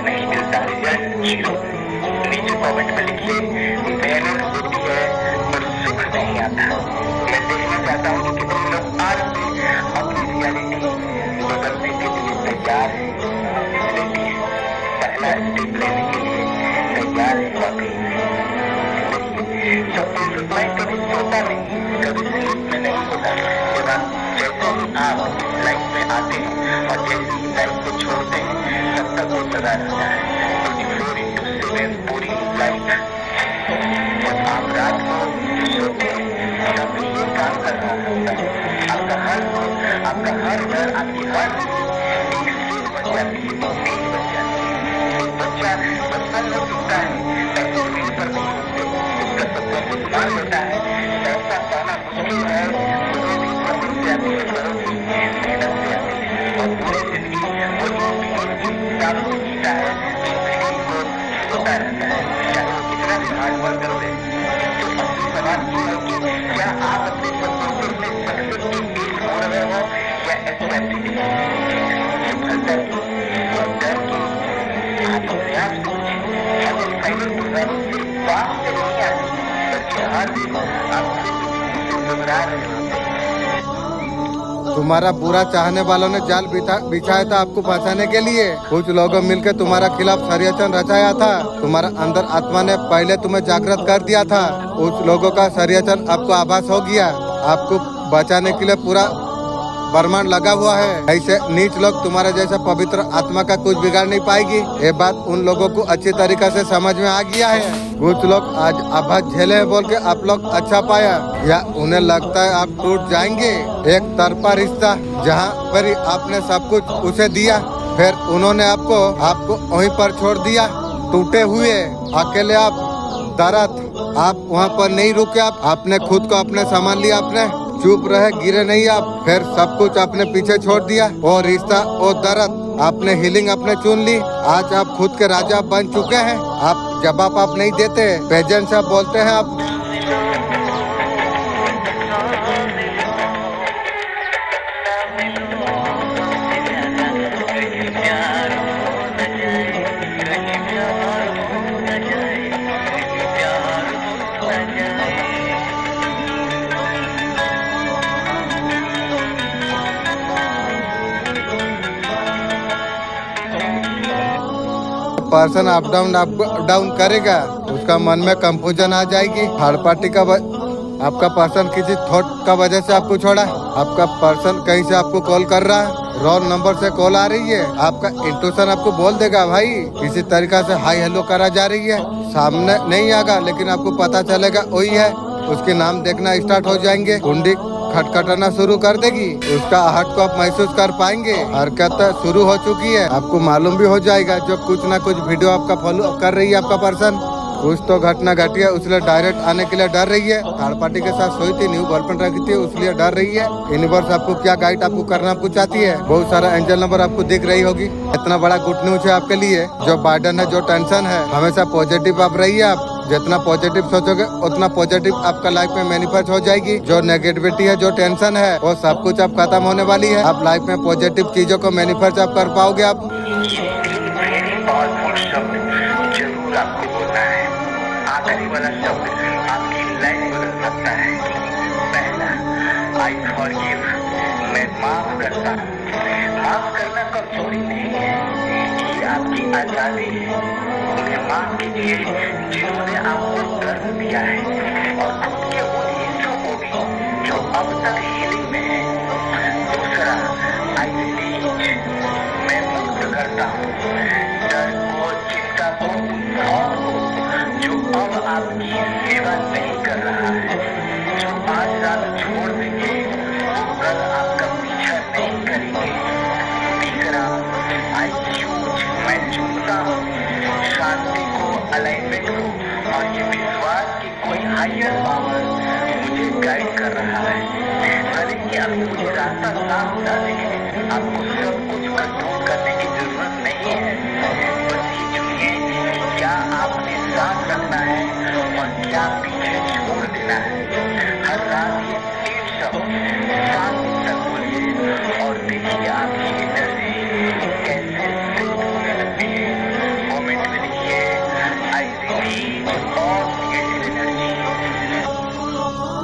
नहीं मिलता, रिजल्ट जीरो। नीचे कमेंट में लिखिए मेहनत होती है पर सुख नहीं आता। मैं देखना चाहता हूँ कि तुम लोग आज से अपनी रियलिटी बदलने के लिए तैयार है। देखिए पहला स्टेप लेने के लिए तैयार है वाकई में। देखिए मैं कभी सोता नहीं, कभी स्लीप में नहीं होता। जैसे ही आप लाइफ में आते हैं और जैसे ही लाइफ को छोड़ते हैं तब तक वो लगा रहता है 24/7 पूरी लाइफ। जब आप रात को सोते हैं तब भी ये काम कर रहा होता है। आपका हर घर आपकी हर एक स्टेज बन जाती है, नींद बन जाती है। एक बच्चा बचपन में सीखता है ऐसे स्क्रीन पर नहीं होते, उसका सबका कुछ मान होता है। पैसा पाना मुश्किल है, वो भी समझ से आती है, घरों की मेहनत से आती है। और पूरी जिंदगी वो दारू जीता है, जिंदगी को होता रहता है, चाहे वो कितना भी हार्ड वर्क कर ले। तो असली सवाल ये है कि क्या आप अपने सपनों से सक्सेस की फील हो रहे हो या एक्सपेक्टेड जो भरता है और डर की आप अपने आप से पूछें। हमें फाइनल प्रोग्राम सिर्फ बात से नहीं आती, बल्कि हर दिन आप खुद से घबरा रहे होते हैं। तुम्हारा बुरा चाहने वालों ने जाल बिछाया था आपको फंसाने के लिए। कुछ लोगों मिलकर तुम्हारा खिलाफ षड्यंत्र रचाया था। तुम्हारा अंदर आत्मा ने पहले तुम्हें जागृत कर दिया था। कुछ लोगों का षड्यंत्र आपको आभास हो गया, आपको बचाने के लिए पूरा ब्रह्मांड लगा हुआ है। ऐसे नीच लोग तुम्हारे जैसा पवित्र आत्मा का कुछ बिगाड़ नहीं पाएगी। ये बात उन लोगों को अच्छी तरीके से समझ में आ गया है। कुछ लोग आज आभास झेले हैं बोल के आप लोग अच्छा पाया, या उन्हें लगता है आप टूट जाएंगे। एक तरफा रिश्ता जहाँ पर आपने सब कुछ उसे दिया, फिर उन्होंने आपको वहीं पर छोड़ दिया। टूटे हुए अकेले आप दर्द, आप वहाँ पर नहीं रुके। आपने खुद को अपने संभाल लिया, आपने चुप रहे, गिरे नहीं आप। फिर सब कुछ आपने पीछे छोड़ दिया, वो रिश्ता, वो दर्द, आपने हीलिंग अपने चुन ली। आज आप खुद के राजा बन चुके हैं। आप जवाब आप नहीं देते, पेजेंट से बोलते हैं आप। पर्सन अप डाउन करेगा, उसका मन में कंफ्यूजन आ जाएगी। थर्ड पार्टी का आपका पर्सन किसी थॉट का वजह से आपको छोड़ा। आपका पर्सन कहीं से आपको कॉल कर रहा है, रॉन्ग नंबर से कॉल आ रही है। आपका इंट्यूशन आपको बोल देगा भाई किसी तरीका से हाई हेलो करा जा रही है। सामने नहीं आएगा लेकिन आपको पता चलेगा वही है। उसके नाम देखना स्टार्ट हो जाएंगे, कुंडी खटखटाना शुरू कर देगी, उसका आहट को आप महसूस कर पाएंगे। हरकत शुरू हो चुकी है, आपको मालूम भी हो जाएगा। जो कुछ ना कुछ वीडियो आपका फॉलो कर रही है आपका पर्सन, कुछ तो घटना घटी है, उसलिए डायरेक्ट आने के लिए डर रही है। थर्ड पार्टी के साथ सोई थी, न्यू गर्लफ्रेंड रखी थी, उसलिए डर रही है। यूनिवर्स आपको क्या गाइड आपको करना आपको चाहती है। बहुत सारा एंजल नंबर आपको दिख रही होगी। इतना बड़ा गुड न्यूज है आपके लिए। जो बर्डन है, जो टेंशन है, हमेशा पॉजिटिव आप रहिए। आप जितना पॉजिटिव सोचोगे उतना पॉजिटिव आपका लाइफ में मैनिफेस्ट हो जाएगी। जो नेगेटिविटी है, जो टेंशन है, वो सब कुछ अब खत्म होने वाली है। आप लाइफ में पॉजिटिव चीजों को मैनिफेस्ट आप कर पाओगे। आप जरूर आपको बोलना है। आखिरी वाला शब्द आपकी लाइफ बदल सकता है। पहला, आई फॉरगिव, मैं माफ करता हूँ। माफ करना कमजोरी नहीं है, ये आपकी आजादी है। उन्हें माफ कीजिए जिन्होंने आपको दर्द दिया है, और खुद के उन हिस्सों को भी अब तक हीलिंग में है। दूसरा, आई टीच, मैं मुक्त करता हूँ डर को, चिंता को, और जो अब आपकी सेवा नहीं कर रहा है, जो आज रात छोड़ देंगे, वो कल आपका पीछा नहीं करेंगे। तीसरा, आई चूज, मैं चुनता हूँ शांति को, अलाइनमेंट को, और ये विश्वास कि कोई हायर पावर मुझे गाइड कर रहा है। भले कि अभी मुझे रास्ता साफ न दिखे, आपको सब कुछ कंट्रोल करने की जरूरत नहीं है। बस ये चुनिए कि क्या आपने साथ रखना है और क्या पीछे छोड़ देना है। हर रात ये 3 शब्द शांति तक बोलिए और देखिए आपकी एनर्जी कैसे शिफ्ट होने लगती है। मोमेंट में देखिए I release all negative energy.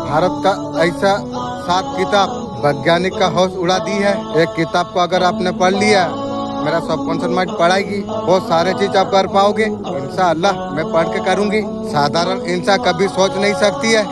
Bharat का ऐसा 7 किताब वैज्ञानिक का होश उड़ा दी है। एक किताब को अगर आपने पढ़ लिया, मेरा सबकॉन्शियस माइंड पढ़ाएगी, वो सारे चीज आप कर पाओगे। इंशाअल्लाह मैं पढ़ के करूंगी। साधारण इंसान कभी सोच नहीं सकती है।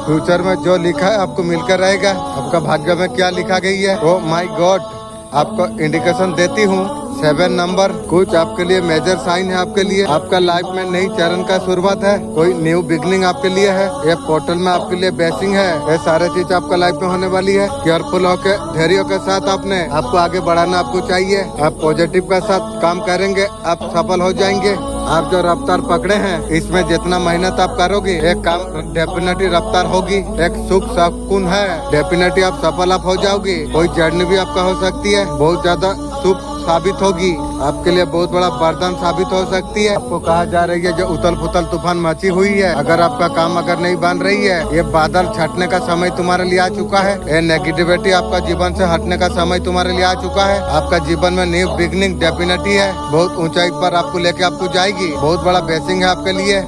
फ्यूचर में जो लिखा है आपको मिलकर रहेगा। आपका भाग्य में क्या लिखा गई है, ओ माय गॉड, आपको इंडिकेशन देती हूँ। 7 नंबर कुछ आपके लिए मेजर साइन है। आपके लिए आपका लाइफ में नई चरण का शुरुआत है, कोई न्यू बिगनिंग आपके लिए है। ये पोर्टल में आपके लिए ब्लेसिंग है। ये सारे चीज आपका लाइफ में होने वाली है। केयरफुल होके, धैर्य के साथ आपको आगे बढ़ाना आपको चाहिए। आप पॉजिटिव के साथ काम करेंगे, आप सफल हो जाएंगे। आप जो रफ्तार पकड़े हैं, इसमें जितना मेहनत आप करोगे, एक काम डेफिनेटली रफ्तार होगी। एक सुख सुकून है, डेफिनेटली आप सफल आप हो जाओगे। कोई जर्नी भी आपका हो सकती है, बहुत ज्यादा शुभ साबित होगी, आपके लिए बहुत बड़ा वरदान साबित हो सकती है। आपको कहा जा रही है जो उथल पुथल तूफान मची हुई है, अगर आपका काम अगर नहीं बन रही है, ये बादल छटने का समय तुम्हारे लिए आ चुका है। ये नेगेटिविटी आपका जीवन से हटने का समय तुम्हारे लिए आ चुका है। आपका जीवन में न्यू बिगनिंग डेफिनेटली है। बहुत ऊंचाई पर आपको लेके आपको जाएगी। बहुत बड़ा ब्लेसिंग है आपके लिए।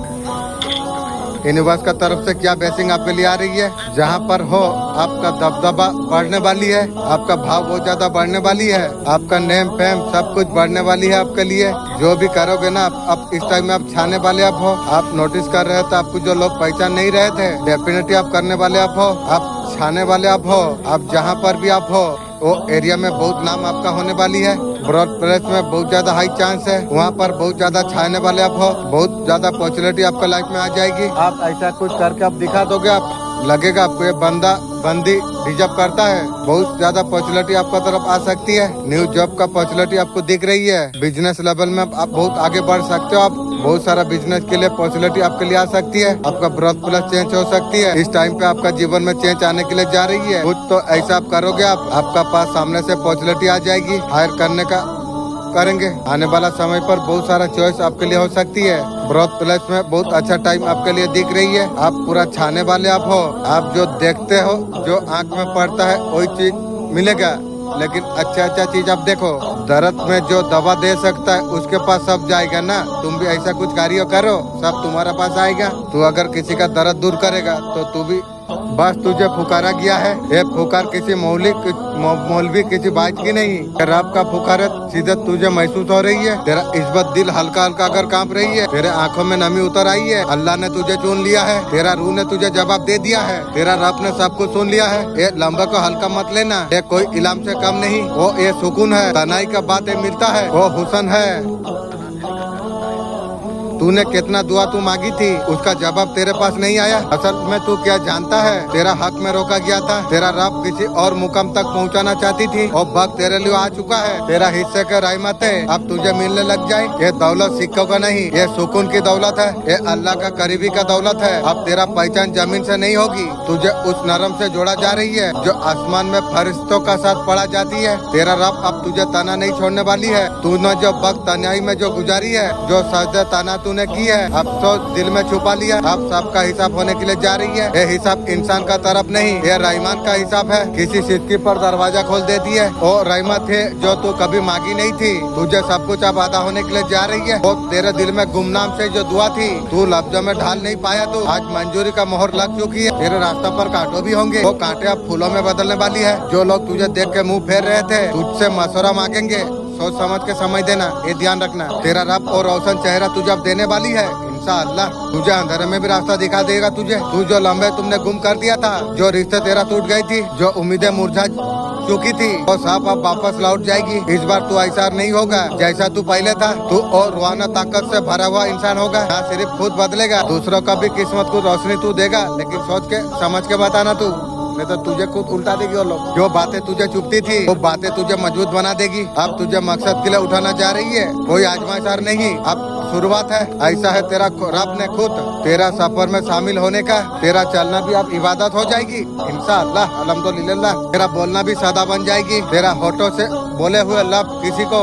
यूनिवर्स का तरफ से क्या ब्लेसिंग आपके लिए आ रही है, जहाँ पर हो आपका दबदबा बढ़ने वाली है, आपका भाव बहुत ज्यादा बढ़ने वाली है, आपका नेम फेम सब कुछ बढ़ने वाली है आपके लिए। जो भी करोगे ना आप इस टाइम में आप छाने वाले आप हो। आप नोटिस कर रहे थे, आपको जो लोग पहचान नहीं रहे थे, डेफिनेटली आप करने वाले आप हो, आप छाने वाले आप हो। आप जहाँ पर भी आप हो, वो एरिया में बहुत नाम आपका होने वाली है। ब्रॉड प्लेस में बहुत ज्यादा हाई चांस है, वहाँ पर बहुत ज्यादा छाने वाले आप हो। बहुत ज्यादा अपॉर्चुनिटी आपका लाइफ में आ जाएगी। आप ऐसा कुछ करके आप दिखा दोगे, आप लगेगा आपको ये बंदी डिजर्व करता है। बहुत ज्यादा अपॉर्चुनिटी आपका तरफ आ सकती है। न्यू जॉब का अपॉर्चुनिटी आपको दिख रही है। बिजनेस लेवल में आप बहुत आगे बढ़ सकते हो। आप बहुत सारा बिजनेस के लिए अपॉर्चुनिटी आपके लिए आ सकती है। आपका ब्रॉड प्लस चेंज हो सकती है। इस टाइम पे आपका जीवन में चेंज आने के लिए जा रही है। कुछ तो ऐसा आप करोगे, आपका पास सामने से अपॉर्चुनिटी आ जाएगी। हायर करने का करेंगे। आने वाला समय पर बहुत सारा चॉइस आपके लिए हो सकती है। ब्रॉड प्लस में बहुत अच्छा टाइम आपके लिए दिख रही है। आप पूरा छाने वाले आप हो। आप जो देखते हो, जो आंख में पड़ता है वही चीज मिलेगा, लेकिन अच्छा चीज आप देखो। दर्द में जो दवा दे सकता है उसके पास सब जाएगा ना। तुम भी ऐसा कुछ कार्य करो, सब तुम्हारे पास आएगा। तू अगर किसी का दर्द दूर करेगा तो तू भी, बस तुझे पुकारा गया है। ये पुकार किसी मौलवी किसी बात की नहीं, रब का पुकारत सीधे तुझे महसूस हो रही है। तेरा इस्बत दिल हल्का हल्का अगर कांप रही है, तेरे आंखों में नमी उतर आई है। अल्लाह ने तुझे चुन लिया है, तेरा रूह ने तुझे जवाब दे दिया है, तेरा रब ने सब कुछ सुन लिया है। ये लंबे को हल्का मत लेना, ये कोई इल्म से कम नहीं। वो ये सुकून है, तनाई का बात मिलता है, वो हुस्न है। तूने कितना दुआ तू मांगी थी, उसका जवाब तेरे पास नहीं आया। असल में तू क्या जानता है, तेरा हक में रोका गया था। तेरा रब किसी और मुकाम तक पहुंचाना चाहती थी और वक्त तेरे लिए आ चुका है। तेरा हिस्से के रहमत है, अब तुझे मिलने लग जाए। ये दौलत सिक्कों का नहीं, ये सुकून की दौलत है, ये अल्लाह का करीबी का दौलत है। अब तेरा पहचान जमीन से नहीं होगी, तुझे उस नरम से जोड़ा जा रही है जो आसमान में फरिश्तों का साथ पढ़ा जाती है। तेरा रब अब तुझे तना नहीं छोड़ने वाली है। तूने जो वक्त तन्हाई में जो गुजारी है, जो सजदे तना तूने की है, अफसोस दिल में छुपा लिया। अब सबका हिसाब होने के लिए जा रही है। ये हिसाब इंसान का तरफ नहीं, ये रहमान का हिसाब है। किसी सिक्की पर दरवाजा खोल देती है, वो रहमत है जो तू कभी मांगी नहीं थी। तुझे सब कुछ अब अदा होने के लिए जा रही है। वो तेरे दिल में गुमनाम से जो दुआ थी, तू लफ्जों में ढाल नहीं पाया, तो आज मंजूरी का मोहर लग चुकी है। तेरे रास्ते पर कांटों भी होंगे, वो कांटे अब फूलों में बदलने वाली है। जो लोग तुझे देख के मुँह फेर रहे थे, तुझसे मशवरा मांगेंगे, सोच समझ के समय देना, ये ध्यान रखना। तेरा रब और रोशन चेहरा तुझे अब देने वाली है इंशाअल्लाह। तुझे अंधेरे में भी रास्ता दिखा देगा। तू जो लम्बे तुमने गुम कर दिया था, जो रिश्ते तेरा टूट गई थी, जो उम्मीदें मुरझा चुकी थी, वो सब अब वापस लौट जाएगी। इस बार तू ऐसा नहीं होगा जैसा तू पहले था। तू और रूहाना ताकत से भरा हुआ इंसान होगा। ना सिर्फ खुद बदलेगा, दूसरों का भी किस्मत को रोशनी तू देगा। लेकिन सोच के समझ के बताना, तू नहीं तो तुझे खुद उल्टा देगी। और लोग जो बातें तुझे चुभती थी, वो बातें तुझे मजबूत बना देगी। अब तुझे मकसद के लिए उठाना जा रही है, कोई आजमाइश नहीं, अब शुरुआत है। ऐसा है तेरा रब ने खुद तेरा सफर में शामिल होने का। तेरा चलना भी अब इबादत हो जाएगी इंशाअल्लाह, अल्हम्दुलिल्लाह। तेरा बोलना भी सदा बन जाएगी। तेरा होठों से बोले हुए लफ्ज किसी को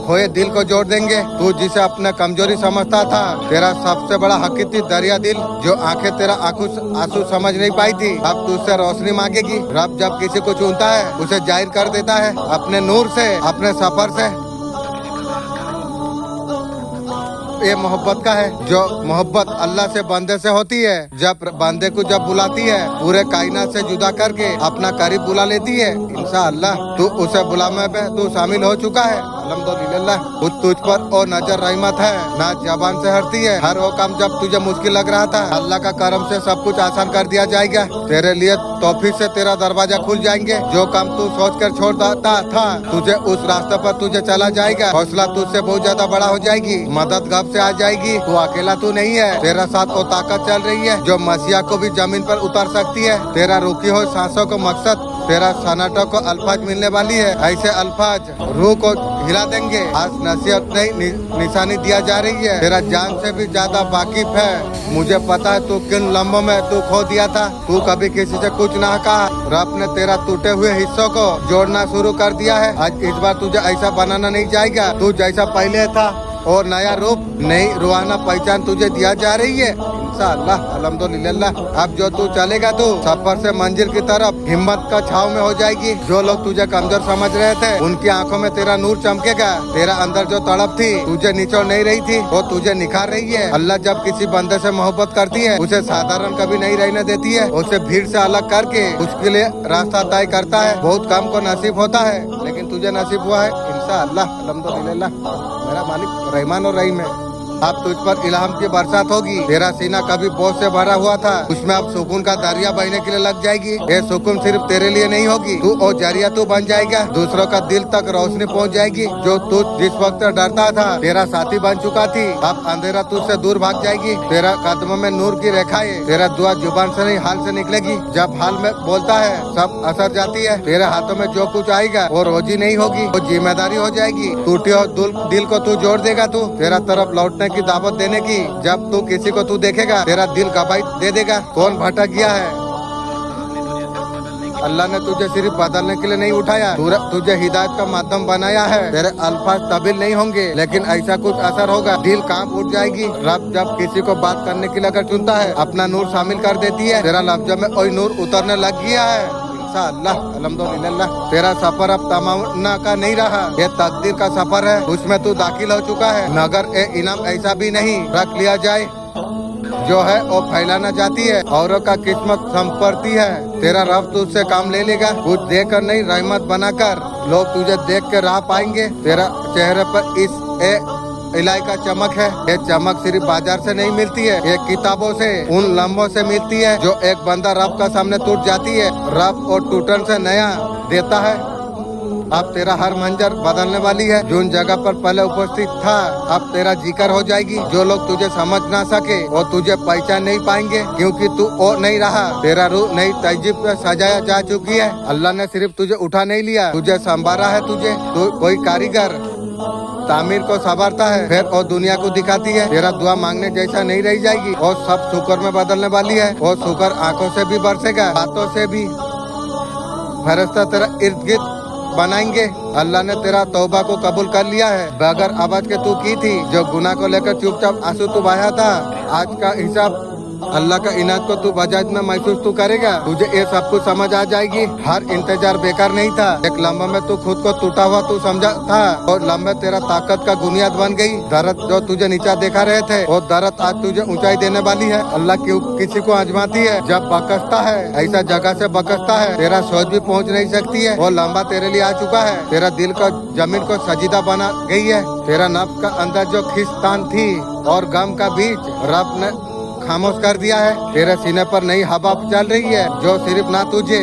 खोए दिल को जोड़ देंगे। तू जिसे अपना कमजोरी समझता था, तेरा सबसे बड़ा हकीकती दरिया दिल, जो आंखें तेरा आंसू समझ नहीं पाई थी, अब तुझसे रोशनी मांगेगी। रब जब किसी को चुनता है, उसे जाहिर कर देता है अपने नूर से, अपने सफर से। ये मोहब्बत का है, जो मोहब्बत अल्लाह से बंदे से होती है। जब बंदे को जब बुलाती है, पूरे कायनात से जुदा करके अपना करीब बुला लेती है इंशाअल्लाह। तू उसे बुलाने में तू शामिल हो चुका है अल्हम्दुलिल्लाह। तुझ पर ओ नजर रहमत है, ना जबान से हटती है। हर वो काम जब तुझे मुश्किल लग रहा था, अल्लाह का करम से सब कुछ आसान कर दिया जाएगा। तेरे लिए तौफीक से तेरा दरवाजा खुल जाएंगे। जो काम तू सोच कर छोड़ देता था, तुझे उस रास्ते पर तुझे चला जाएगा। हौसला तुझसे बहुत ज्यादा बड़ा हो जाएगी, मदद गप से आ जाएगी। तू अकेला तू नहीं है, तेरा साथ वो ताकत चल रही है जो मसीहा को भी जमीन पर उतार सकती है। तेरा रुकी हो सांसों को मकसद, तेरा सनाटों को अल्फाज मिलने वाली है। ऐसे अल्फाज रूह को हिला देंगे। आज नसीहत नहीं निशानी दिया जा रही है। तेरा जान से भी ज्यादा वाकिफ है। मुझे पता है तू किन लम्हों में तू खो दिया था। तू कभी किसी से कुछ ना कहा, रब ने तेरा टूटे हुए हिस्सों को जोड़ना शुरू कर दिया है। आज इस बार तुझे ऐसा बनाना नहीं जाएगा। तू जैसा पहले था और नया रूप, नई रूहाना पहचान तुझे दिया जा रही है इंशाअल्लाह, अल्हम्दुलिल्लाह। अब जो तू चलेगा, तू सफर से मंजिल की तरफ हिम्मत का छाव में हो जाएगी। जो लोग तुझे कमजोर समझ रहे थे, उनकी आंखों में तेरा नूर चमकेगा। तेरा अंदर जो तड़प थी, तुझे निचोड़ नहीं रही थी, वो तुझे निखार रही है। अल्लाह जब किसी बंदे से मोहब्बत करती है, उसे साधारण कभी नहीं रहने देती है। उसे भीड़ से अलग करके उसके लिए रास्ता तय करता है। बहुत कम को नसीब होता है, लेकिन तुझे नसीब हुआ है इंशाअल्लाह, अल्हम्दुलिल्लाह। मेरा मालिक रहमान और रहीम है। अब तुझ पर इल्हाम की बरसात होगी। तेरा सीना कभी बोझ से भरा हुआ था, उसमें अब सुकून का दरिया बहने के लिए लग जाएगी। ये सुकून सिर्फ तेरे लिए नहीं होगी, तू और जरिया तू बन जाएगा। दूसरों का दिल तक रोशनी पहुंच जाएगी। जो तू जिस वक्त डरता था, तेरा साथी बन चुका थी। अब अंधेरा तुझसे दूर भाग जाएगी। तेरा कदमों में नूर की रेखाएं, तेरा दुआ जुबान से नहीं हाल से निकलेगी। जब हाल में बोलता है, सब असर जाती है। तेरे हाथों में जो कुछ आएगा, वो रोजी नहीं होगी, वो जिम्मेदारी हो जाएगी। टूटे हुए दिल को तू जोड़ देगा। तू तेरा तरफ लौटने की दावत देने की। जब तू किसी को तू देखेगा, तेरा दिल गवाही दे देगा। कौन भटक गया है, अल्लाह ने तुझे सिर्फ बदलने के लिए नहीं उठाया, तुझे हिदायत का माध्यम बनाया है। तेरे अल्फाज तब्दील नहीं होंगे, लेकिन ऐसा कुछ असर होगा, दिल कांप उठ जाएगी। रब जब किसी को बात करने के लिए अगर चुनता है, अपना नूर शामिल कर देती है। तेरा लफ्ज़ों में कोई नूर उतरने लग गया है इंशाअल्लाह अल्हम्दुलिल्लाह। तेरा सफर अब तमन्ना का नहीं रहा, ये तकदीर का सफर है, उसमें तू दाखिल हो चुका है। मगर ये इनाम ऐसा भी नहीं रख लिया जाए, जो है वो फैलाना चाहती है, औरों का किस्मत संपत्ति है। तेरा रब तुझसे काम ले लेगा, कुछ देकर नहीं रहमत बनाकर। लोग तुझे देख के राह पाएंगे। तेरा चेहरे पर इस इलाही का चमक है। ये चमक सिर्फ बाजार से नहीं मिलती है, ये किताबों से, उन लम्हों से मिलती है जो एक बंदा रब का सामने टूट जाती है। रब और टूटन से नया देता है। अब तेरा हर मंजर बदलने वाली है। जिन जगह पर पहले उपस्थित था अब तेरा जिक्र हो जाएगी। जो लोग तुझे समझ ना सके वो तुझे पहचान नहीं पाएंगे, क्योंकि तू वो नहीं रहा। तेरा रूह नई तहजीब में सजाया जा चुकी है। अल्लाह ने सिर्फ तुझे उठा नहीं लिया, तुझे संभाला है। तू कोई कारीगर तामीर को संवारता है, फिर वो दुनिया को दिखाती है। तेरा दुआ मांगने जैसा नहीं रह जाएगी, वो सब शुक्र में बदलने वाली है। वो शुक्र आंखों से भी बरसेगा, बातों से भी। फरिश्ता तेरा इर्द गिर्द बनाएंगे। अल्लाह ने तेरा तौबा को कबूल कर लिया है। बगैर आवाज के तू की थी, जो गुनाह को लेकर चुपचाप आंसू तू बहाया था, आज का हिसाब अल्लाह का इनाम को तू बजाज में महसूस तू करेगा। तुझे ये सब कुछ समझ आ जाएगी। हर इंतजार बेकार नहीं था। एक लम्बे में तू खुद को टूटा हुआ तू समझा था, और लम्बे तेरा ताकत का बुनियाद बन गई। दर्द जो तुझे नीचा देखा रहे थे, वो दर्द आज तुझे ऊंचाई देने वाली है। अल्लाह क्यों किसी को आजमाती है, जब बकसता है ऐसा जगह से बकसता है तेरा सोच भी पहुंच नहीं सकती है। वो लंबा तेरे लिए आ चुका है। तेरा दिल को जमीन को सजीदा बना गई है। तेरा नफ्स का अंदर जो खिस्तान थी और गम का बीज रब ने खामोश कर दिया है। तेरे सीने पर नई हवा चल रही है, जो सिर्फ ना तुझे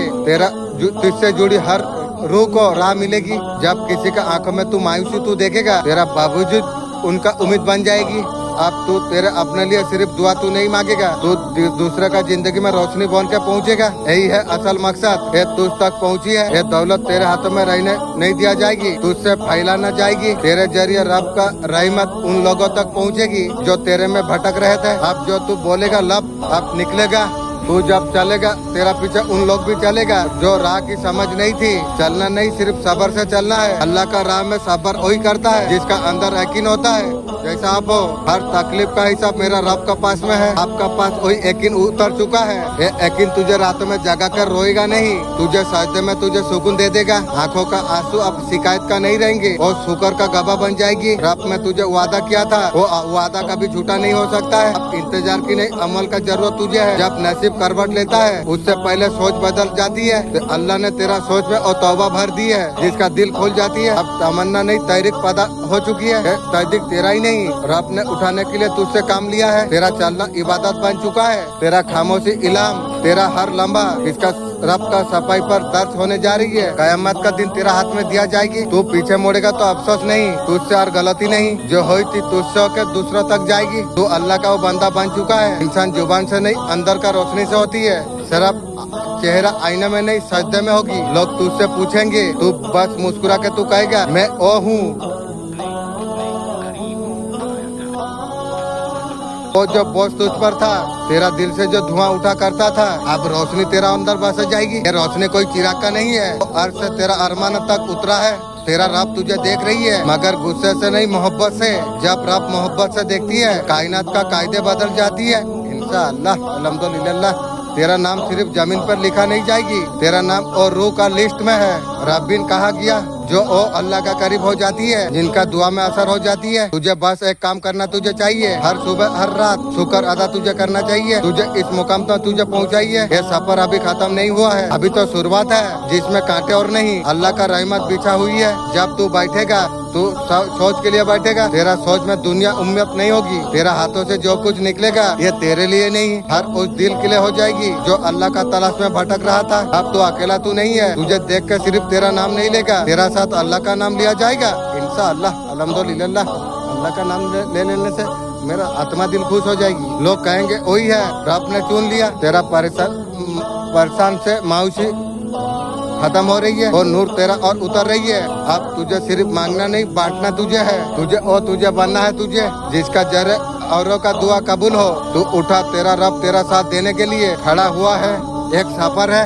तुझसे जुड़ी हर रूह को राह मिलेगी। जब किसी का आंखों में तू मायूसी तू देखेगा, तेरा बावजूद उनका उम्मीद बन जाएगी। अब तू तेरे अपने लिए सिर्फ दुआ तू नहीं मांगेगा, तू दूसरे का जिंदगी में रोशनी बन के पहुँचेगा। यही है असल मकसद। ये तुझ तक पहुँची है। ये दौलत तेरे हाथों में रहने नहीं दिया जाएगी, तुझसे फैला न जाएगी। तेरे जरिए रब का रहमत उन लोगों तक पहुँचेगी जो तेरे में भटक रहे थे। अब जो तू बोलेगा लब अब निकलेगा। तू जब चलेगा तेरा पीछे उन लोग भी चलेगा जो राह की समझ नहीं थी। चलना नहीं, सिर्फ सब्र से चलना है। अल्लाह का राह में सब्र वही करता है जिसका अंदर यकीन होता है। जैसा आप हो, हर तकलीफ का हिसाब मेरा रब का पास में है। आपका पास वही यकीन उतर चुका है। ये यकीन तुझे रातों में जगा कर रोएगा नहीं, तुझे सजदे में तुझे सुकून दे देगा। आंखों का आंसू अब शिकायत का नहीं रहेंगे और शुक्र का गवाह बन जाएगी। रब में तुझे वादा किया था, वो वादा कभी झूठा नहीं हो सकता है। अब इंतजार की नहीं, अमल का जरूरत तुझे है। जब नसीब करवट लेता है उससे पहले सोच बदल जाती है। तो अल्लाह ने तेरा सोच में और तौबा भर दी है, जिसका दिल खुल जाती है। अब तमन्ना नहीं तहरीक पैदा हो चुकी है। तहरीक तेरा ही नहीं, रब ने उठाने के लिए तुझसे काम लिया है। तेरा चलना इबादत बन चुका है। तेरा खामोशी इलाम, तेरा हर लम्बा इसका रब का सफाई पर दर्ज होने जा रही है। कयामत का दिन तेरा हाथ में दिया जाएगी। तू पीछे मुड़ेगा तो अफसोस नहीं, तुझसे और गलती नहीं। जो हुई थी तुझसे होकर दूसरों तक जाएगी। तू अल्लाह का वो बंदा बन चुका है। इंसान जुबान से नहीं अंदर का रोशनी से होती है। सिर्फ चेहरा आईने में नहीं सजदे में होगी। लोग तुझसे पूछेंगे, तू बस मुस्कुरा के तू कहेगा मैं वो हूँ। वो जो बोझ तुझ पर था, तेरा दिल से जो धुआं उठा करता था, अब रोशनी तेरा अंदर बस जाएगी। ये रोशनी कोई चिराग का नहीं है, वो अर्श से तेरा अरमान तक उतरा है। तेरा रब तुझे देख रही है, मगर गुस्से से नहीं मोहब्बत से। जब रब मोहब्बत से देखती है, कायनात का कायदे बदल जाती है। इंशाअल्लाह अल्हम्दुलिल्लाह। तेरा नाम सिर्फ जमीन पर लिखा नहीं जाएगी, तेरा नाम और रूह का लिस्ट में है। रब्बिन कहा गया जो ओ अल्लाह का करीब हो जाती है, जिनका दुआ में असर हो जाती है। तुझे बस एक काम करना तुझे चाहिए, हर सुबह हर रात शुक्र अदा तुझे करना चाहिए। तुझे इस मुकाम तक तुझे पहुंचाइए। ये सफर अभी खत्म नहीं हुआ है, अभी तो शुरुआत है, जिसमें कांटे और नहीं अल्लाह का रहमत बिछा हुई है। जब तू बैठेगा तू सोच के लिए बैठेगा। तेरा सोच में दुनिया उम्मीद नहीं होगी। तेरा हाथों से जो कुछ निकलेगा ये तेरे लिए नहीं, हर उस दिल के लिए हो जाएगी जो अल्लाह का तलाश में भटक रहा था। अब तो अकेला तू नहीं है। तुझे देख कर सिर्फ तेरा नाम नहीं लेगा, तेरा साथ अल्लाह का नाम लिया जाएगा। इंशाअल्लाह अल्हम्दुलिल्लाह। अल्लाह का नाम ले लेने से मेरा आत्मा दिल खुश हो जाएगी। लोग कहेंगे वही है, रब ने चुन लिया। तेरा परेशान से मायूसी खत्म हो रही है और नूर तेरा और उतर रही है। अब तुझे सिर्फ मांगना नहीं, बांटना तुझे है। तुझे बनना है तुझे, जिसका जरे औरों का दुआ कबूल हो। तू उठा, तेरा रब तेरा साथ देने के लिए खड़ा हुआ है। एक सफर है